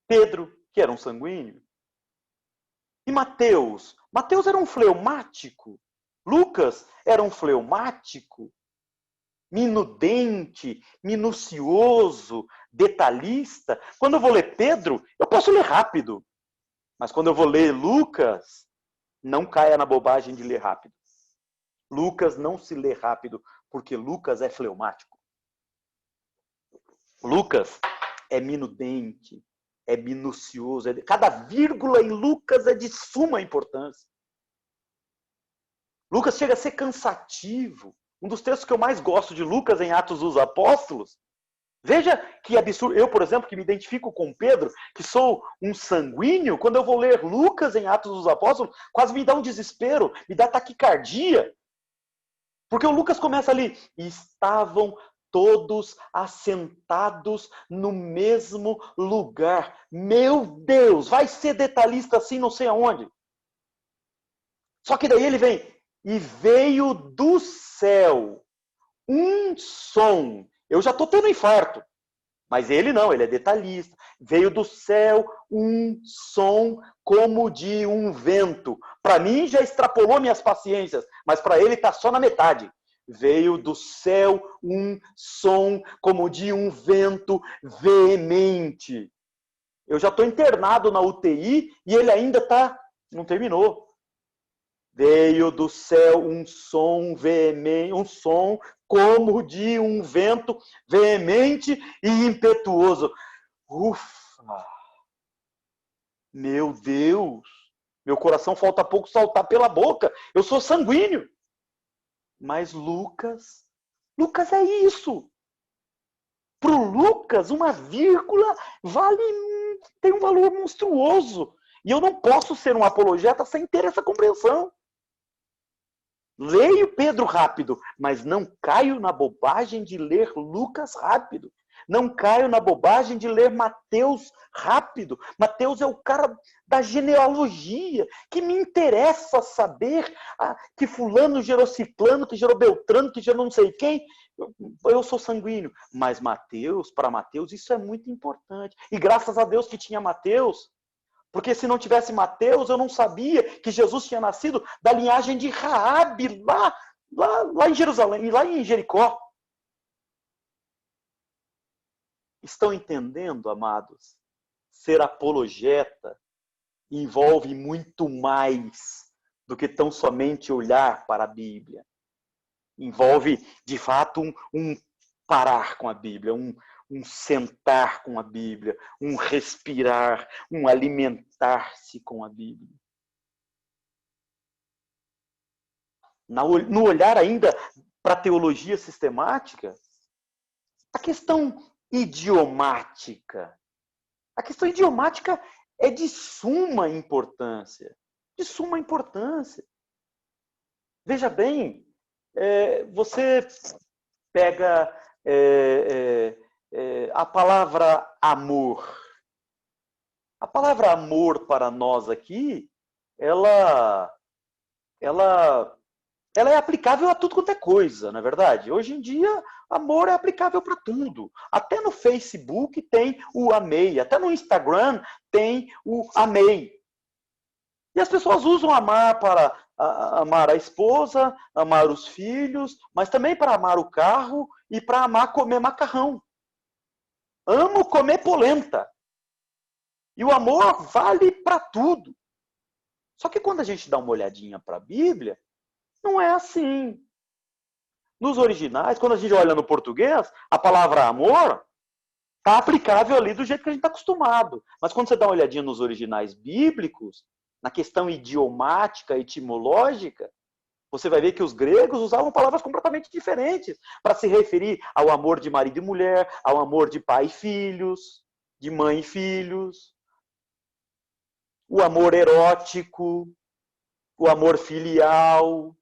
Pedro, que era um sanguíneo. E Mateus? Mateus era um fleumático. Lucas era um fleumático. Minudente, minucioso, detalhista. Quando eu vou ler Pedro, eu posso ler rápido. Mas quando eu vou ler Lucas, não caia na bobagem de ler rápido. Lucas não se lê rápido, porque Lucas é fleumático. Lucas é minudente, é minucioso. Cada vírgula em Lucas é de suma importância. Lucas chega a ser cansativo. Um dos textos que eu mais gosto de Lucas em Atos dos Apóstolos. Veja que absurdo. Eu, por exemplo, que me identifico com Pedro, que sou um sanguíneo, quando eu vou ler Lucas em Atos dos Apóstolos, quase me dá um desespero, me dá taquicardia. Porque o Lucas começa ali, e estavam todos assentados no mesmo lugar. Meu Deus, vai ser detalhista assim não sei aonde. Só que daí ele vem, e veio do céu um som. Eu já estou tendo infarto. Mas ele não, ele é detalhista. Veio do céu um som como de um vento. Para mim já extrapolou minhas paciências, mas para ele está só na metade. Veio do céu um som como de um vento veemente. Eu já estou internado na UTI e ele ainda está, não terminou. Veio do céu um som veemente, um som como de um vento veemente e impetuoso. Ufa! Meu Deus! Meu coração falta pouco saltar pela boca. Eu sou sanguíneo. Mas Lucas é isso. Para o Lucas, uma vírgula tem um valor monstruoso. E eu não posso ser um apologeta sem ter essa compreensão. Leio Pedro rápido, mas não caio na bobagem de ler Lucas rápido. Não caio na bobagem de ler Mateus rápido. Mateus é o cara da genealogia, que me interessa saber que fulano gerou ciclano, que gerou beltrano, que gerou não sei quem. Eu sou sanguíneo. Mas Mateus, para Mateus, isso é muito importante. E graças a Deus que tinha Mateus. Porque se não tivesse Mateus, eu não sabia que Jesus tinha nascido da linhagem de Raabe, lá em Jerusalém, lá em Jericó. Estão entendendo, amados? Ser apologeta envolve muito mais do que tão somente olhar para a Bíblia. Envolve, de fato, um parar com a Bíblia, um sentar com a Bíblia, um respirar, um alimentar-se com a Bíblia. No olhar ainda para a teologia sistemática, a questão idiomática. A questão idiomática é de suma importância. De suma importância. Veja bem, você pega a palavra amor. A palavra amor para nós aqui, ela é aplicável a tudo quanto é coisa, não é verdade? Hoje em dia, amor é aplicável para tudo. Até no Facebook tem o amei, até no Instagram tem o amei. E as pessoas usam amar para amar a esposa, amar os filhos, mas também para amar o carro e para amar comer macarrão. Amo comer polenta. E o amor vale para tudo. Só que quando a gente dá uma olhadinha para a Bíblia, não é assim. Nos originais, quando a gente olha no português, a palavra amor está aplicável ali do jeito que a gente está acostumado. Mas quando você dá uma olhadinha nos originais bíblicos, na questão idiomática, etimológica, você vai ver que os gregos usavam palavras completamente diferentes para se referir ao amor de marido e mulher, ao amor de pai e filhos, de mãe e filhos, o amor erótico, o amor filial,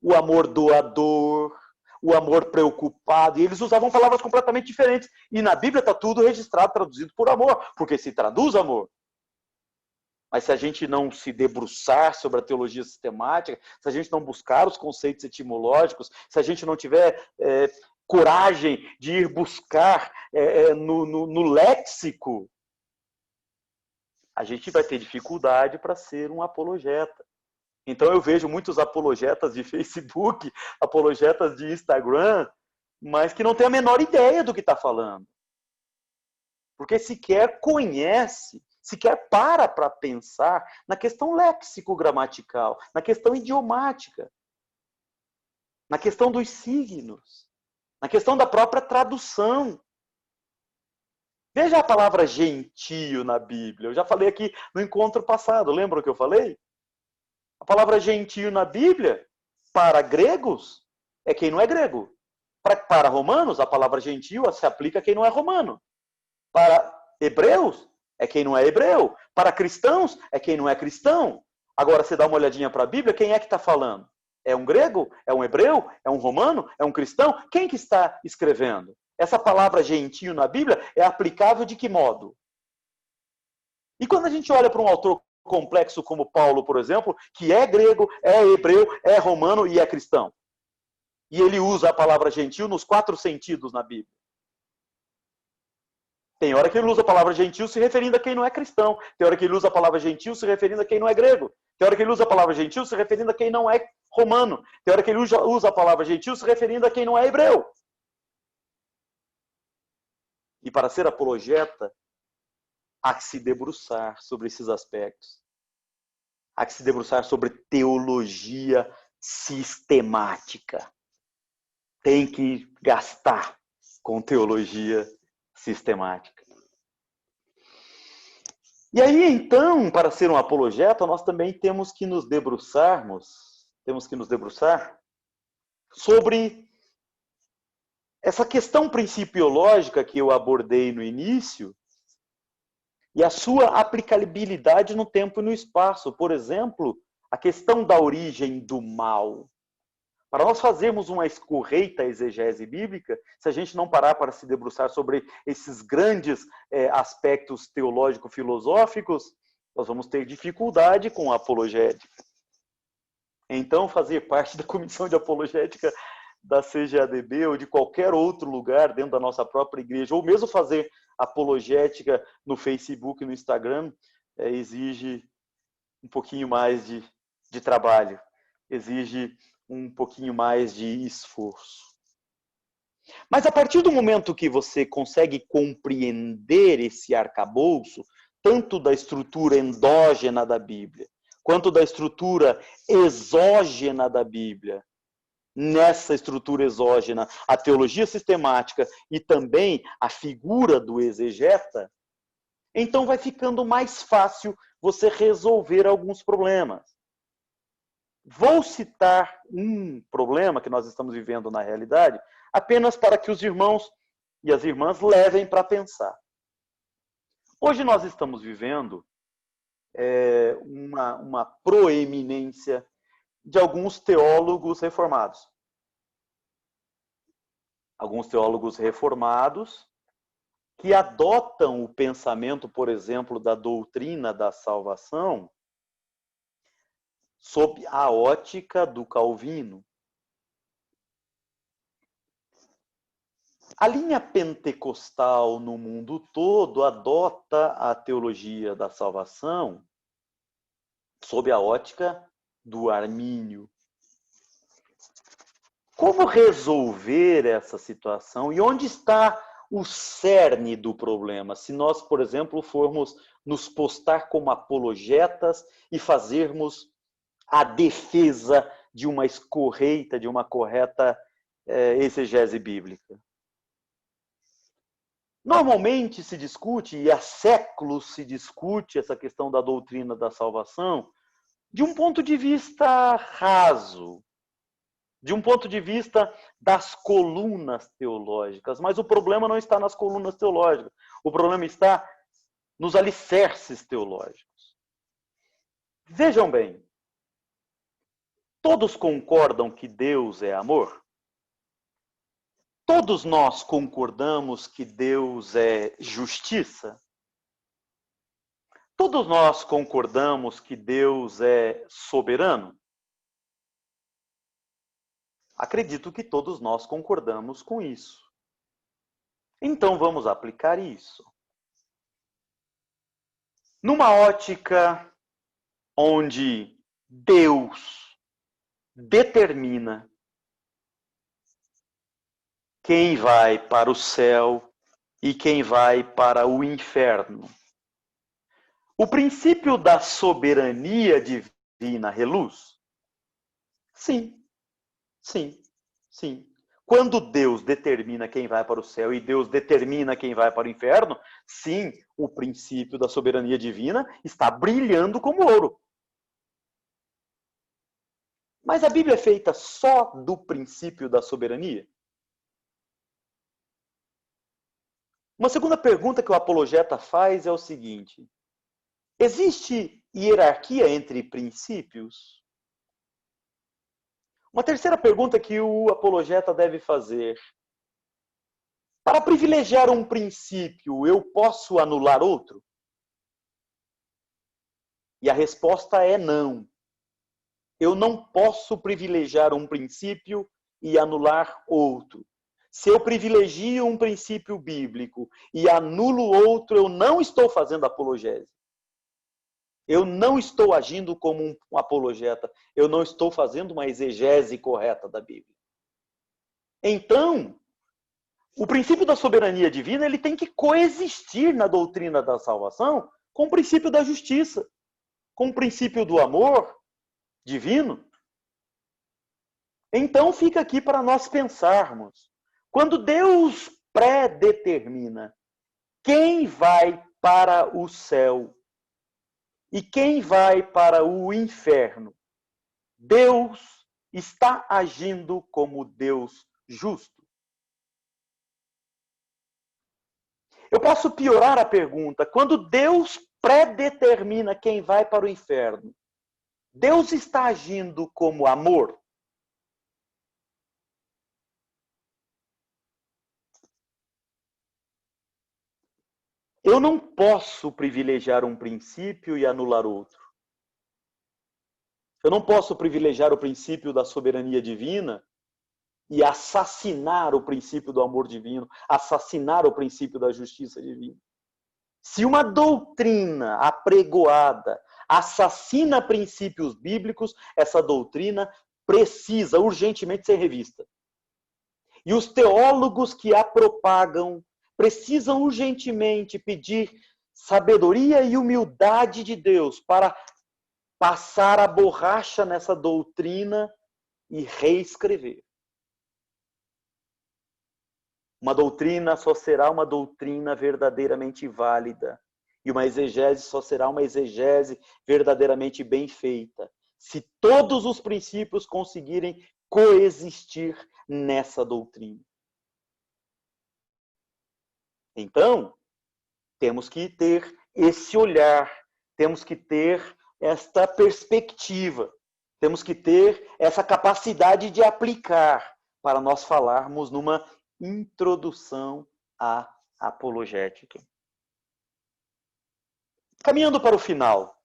o amor doador, o amor preocupado. E eles usavam palavras completamente diferentes. E na Bíblia está tudo registrado, traduzido por amor, porque se traduz amor. Mas se a gente não se debruçar sobre a teologia sistemática, se a gente não buscar os conceitos etimológicos, se a gente não tiver coragem de ir buscar no léxico, a gente vai ter dificuldade para ser um apologeta. Então eu vejo muitos apologetas de Facebook, apologetas de Instagram, mas que não tem a menor ideia do que está falando. Porque sequer conhece, sequer para pensar na questão léxico-gramatical, na questão idiomática, na questão dos signos, na questão da própria tradução. Veja a palavra gentio na Bíblia. Eu já falei aqui no encontro passado, lembra o que eu falei? A palavra gentio na Bíblia, para gregos, é quem não é grego. Para romanos, a palavra gentil se aplica a quem não é romano. Para hebreus, é quem não é hebreu. Para cristãos, é quem não é cristão. Agora, você dá uma olhadinha para a Bíblia, quem é que está falando? É um grego? É um hebreu? É um romano? É um cristão? Quem que está escrevendo? Essa palavra gentil na Bíblia é aplicável de que modo? E quando a gente olha para um autor complexo como Paulo, por exemplo, que é grego, é hebreu, é romano e é cristão. E ele usa a palavra gentil nos 4 sentidos na Bíblia. Tem hora que ele usa a palavra gentil se referindo a quem não é cristão. Tem hora que ele usa a palavra gentil se referindo a quem não é grego. Tem hora que ele usa a palavra gentil se referindo a quem não é romano. Tem hora que ele usa a palavra gentil se referindo a quem não é hebreu. E para ser apologeta, há que se debruçar sobre esses aspectos. Há que se debruçar sobre teologia sistemática. Tem que gastar com teologia sistemática. E aí, então, para ser um apologeta, nós também temos que nos debruçar sobre essa questão principiológica que eu abordei no início e a sua aplicabilidade no tempo e no espaço. Por exemplo, a questão da origem do mal. Para nós fazermos uma correta exegese bíblica, se a gente não parar para se debruçar sobre esses grandes aspectos teológico-filosóficos, nós vamos ter dificuldade com a apologética. Então, fazer parte da comissão de apologética da CGADB ou de qualquer outro lugar dentro da nossa própria igreja, ou mesmo fazer apologética no Facebook e no Instagram, exige um pouquinho mais de trabalho, exige um pouquinho mais de esforço. Mas a partir do momento que você consegue compreender esse arcabouço, tanto da estrutura endógena da Bíblia, quanto da estrutura exógena da Bíblia, nessa estrutura exógena, a teologia sistemática e também a figura do exegeta, então vai ficando mais fácil você resolver alguns problemas. Vou citar um problema que nós estamos vivendo na realidade, apenas para que os irmãos e as irmãs levem para pensar. Hoje nós estamos vivendo uma proeminência de alguns teólogos reformados. Alguns teólogos reformados que adotam o pensamento, por exemplo, da doutrina da salvação sob a ótica do Calvino. A linha pentecostal no mundo todo adota a teologia da salvação sob a ótica do Armínio. Como resolver essa situação e onde está o cerne do problema? Se nós, por exemplo, formos nos postar como apologetas e fazermos a defesa de uma correta exegese bíblica. Normalmente se discute, e há séculos se discute essa questão da doutrina da salvação, de um ponto de vista raso, de um ponto de vista das colunas teológicas. Mas o problema não está nas colunas teológicas, o problema está nos alicerces teológicos. Vejam bem, todos concordam que Deus é amor? Todos nós concordamos que Deus é justiça? Todos nós concordamos que Deus é soberano? Acredito que todos nós concordamos com isso. Então vamos aplicar isso. Numa ótica onde Deus determina quem vai para o céu e quem vai para o inferno. O princípio da soberania divina reluz? Sim, sim, sim. Quando Deus determina quem vai para o céu e Deus determina quem vai para o inferno, sim, o princípio da soberania divina está brilhando como ouro. Mas a Bíblia é feita só do princípio da soberania? Uma segunda pergunta que o apologeta faz é o seguinte: existe hierarquia entre princípios? Uma terceira pergunta que o apologeta deve fazer: para privilegiar um princípio, eu posso anular outro? E a resposta é não. Eu não posso privilegiar um princípio e anular outro. Se eu privilegio um princípio bíblico e anulo outro, eu não estou fazendo apologese. Eu não estou agindo como um apologeta. Eu não estou fazendo uma exegese correta da Bíblia. Então, o princípio da soberania divina ele tem que coexistir na doutrina da salvação com o princípio da justiça, com o princípio do amor divino. Então fica aqui para nós pensarmos. Quando Deus predetermina quem vai para o céu e quem vai para o inferno, Deus está agindo como Deus justo. Eu posso piorar a pergunta. Quando Deus predetermina quem vai para o inferno, Deus está agindo como amor? Eu não posso privilegiar um princípio e anular outro. Eu não posso privilegiar o princípio da soberania divina e assassinar o princípio do amor divino, assassinar o princípio da justiça divina. Se uma doutrina apregoada assassina princípios bíblicos, essa doutrina precisa urgentemente ser revista. E os teólogos que a propagam precisam urgentemente pedir sabedoria e humildade de Deus para passar a borracha nessa doutrina e reescrever. Uma doutrina só será uma doutrina verdadeiramente válida. E uma exegese só será uma exegese verdadeiramente bem feita, se todos os princípios conseguirem coexistir nessa doutrina. Então, temos que ter esse olhar, temos que ter esta perspectiva, temos que ter essa capacidade de aplicar para nós falarmos numa introdução à apologética. Caminhando para o final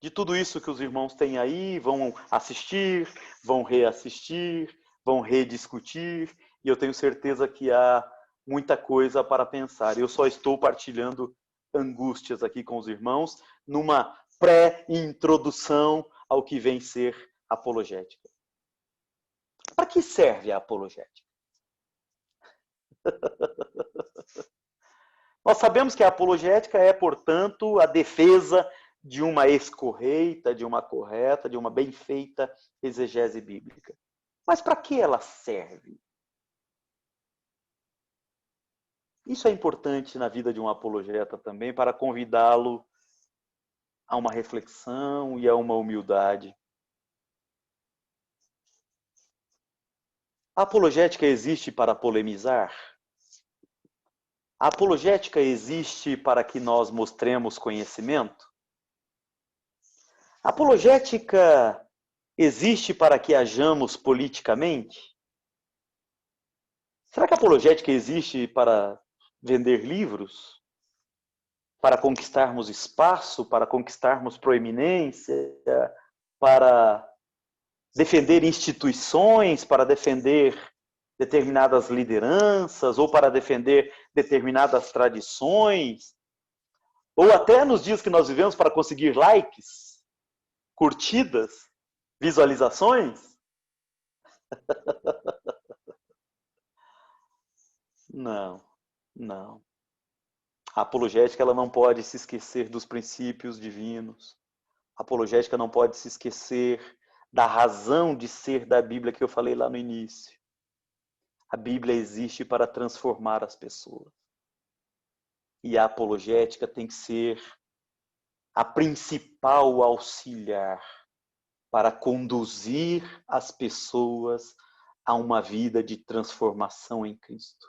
de tudo isso que os irmãos têm aí, vão assistir, vão reassistir, vão rediscutir, e eu tenho certeza que há muita coisa para pensar. Eu só estou partilhando angústias aqui com os irmãos, numa pré-introdução ao que vem ser apologética. Para que serve a apologética? Nós sabemos que a apologética é, portanto, a defesa de uma escorreita, de uma correta, de uma bem feita exegese bíblica. Mas para que ela serve? Isso é importante na vida de um apologeta também, para convidá-lo a uma reflexão e a uma humildade. A apologética existe para polemizar? A apologética existe para que nós mostremos conhecimento? A apologética existe para que hajamos politicamente? Será que a apologética existe para vender livros? Para conquistarmos espaço? Para conquistarmos proeminência? Para defender instituições? Para defender determinadas lideranças? Ou para defender determinadas tradições? Ou até nos dias que nós vivemos para conseguir likes, curtidas, visualizações? Não, não. A apologética ela não pode se esquecer dos princípios divinos. A apologética não pode se esquecer da razão de ser da Bíblia que eu falei lá no início. A Bíblia existe para transformar as pessoas. E a apologética tem que ser a principal auxiliar para conduzir as pessoas a uma vida de transformação em Cristo.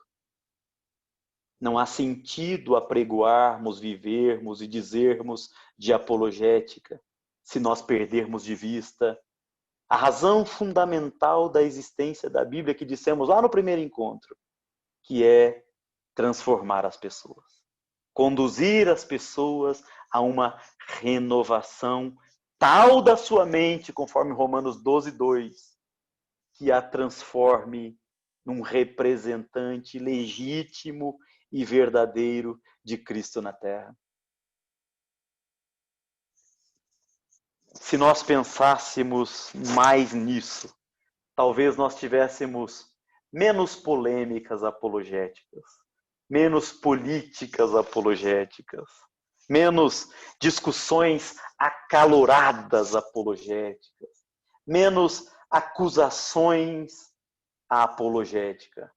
Não há sentido apregoarmos, vivermos e dizermos de apologética se nós perdermos de vista a razão fundamental da existência da Bíblia que dissemos lá no primeiro encontro, que é transformar as pessoas. Conduzir as pessoas a uma renovação tal da sua mente, conforme Romanos 12:2, que a transforme num representante legítimo e verdadeiro de Cristo na Terra. Se nós pensássemos mais nisso, talvez nós tivéssemos menos polêmicas apologéticas, menos políticas apologéticas, menos discussões acaloradas apologéticas, menos acusações à apologética,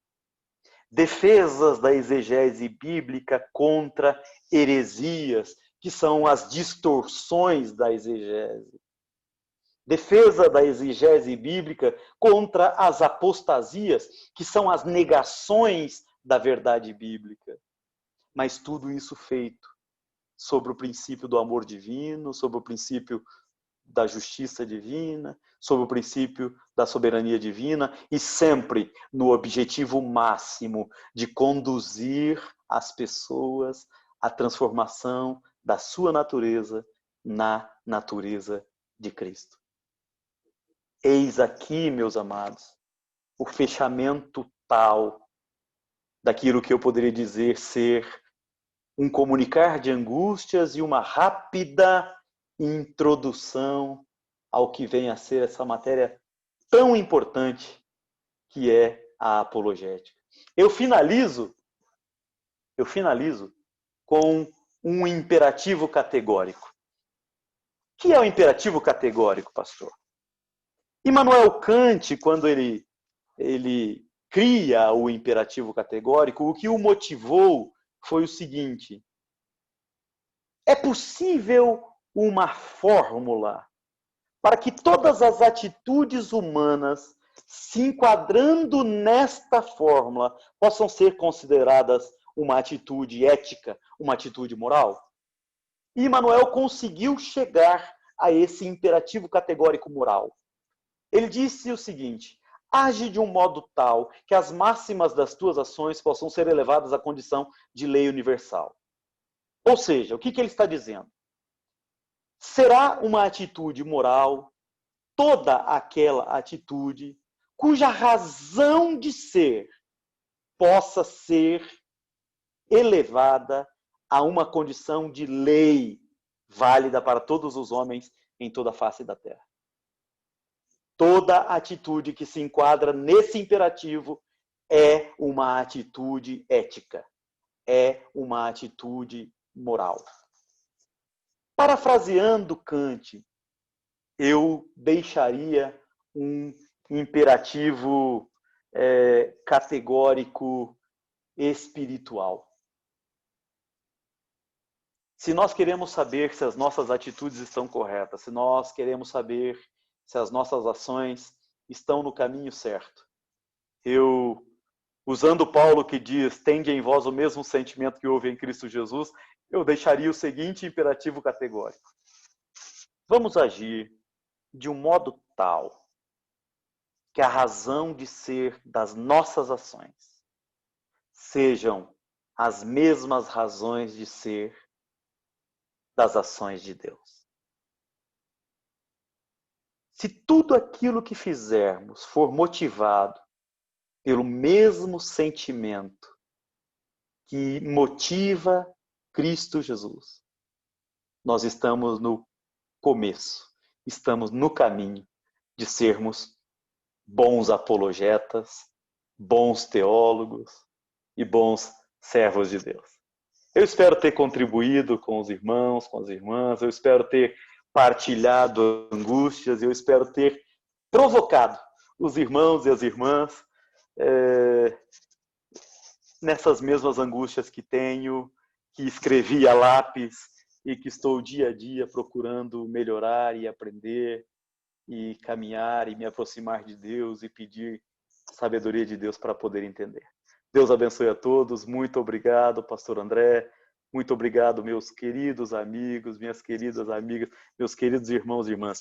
defesas da exegese bíblica contra heresias, que são as distorções da exegese. Defesa da exegese bíblica contra as apostasias, que são as negações da verdade bíblica. Mas tudo isso feito sobre o princípio do amor divino, sobre o princípio da justiça divina, sobre o princípio da soberania divina e sempre no objetivo máximo de conduzir as pessoas à transformação da sua natureza na natureza de Cristo. Eis aqui, meus amados, o fechamento tal daquilo que eu poderia dizer ser um comunicar de angústias e uma rápida introdução ao que vem a ser essa matéria tão importante que é a apologética. Eu finalizo com um imperativo categórico. O que é o imperativo categórico, pastor? Immanuel Kant, quando ele cria o imperativo categórico, o que o motivou foi o seguinte: é possível uma fórmula para que todas as atitudes humanas, se enquadrando nesta fórmula, possam ser consideradas uma atitude ética, uma atitude moral? E Immanuel conseguiu chegar a esse imperativo categórico moral. Ele disse o seguinte: age de um modo tal que as máximas das tuas ações possam ser elevadas à condição de lei universal. Ou seja, o que ele está dizendo? Será uma atitude moral toda aquela atitude cuja razão de ser possa ser elevada a uma condição de lei válida para todos os homens em toda a face da terra. Toda atitude que se enquadra nesse imperativo é uma atitude ética, é uma atitude moral. Parafraseando Kant, eu deixaria um imperativo categórico espiritual. Se nós queremos saber se as nossas atitudes estão corretas, se nós queremos saber se as nossas ações estão no caminho certo, usando Paulo que diz, tende em vós o mesmo sentimento que houve em Cristo Jesus, eu deixaria o seguinte imperativo categórico: vamos agir de um modo tal que a razão de ser das nossas ações sejam as mesmas razões de ser das ações de Deus. Se tudo aquilo que fizermos for motivado pelo mesmo sentimento que motiva Cristo Jesus, nós estamos no começo, estamos no caminho de sermos bons apologetas, bons teólogos e bons servos de Deus. Eu espero ter contribuído com os irmãos, com as irmãs, eu espero ter partilhado angústias, eu espero ter provocado os irmãos e as irmãs nessas mesmas angústias que tenho, que escrevi a lápis e que estou dia a dia procurando melhorar e aprender e caminhar e me aproximar de Deus e pedir sabedoria de Deus para poder entender. Deus abençoe a todos. Muito obrigado, pastor André. Muito obrigado, meus queridos amigos, minhas queridas amigas, meus queridos irmãos e irmãs.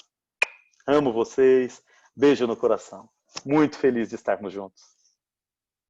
Amo vocês. Beijo no coração. Muito feliz de estarmos juntos.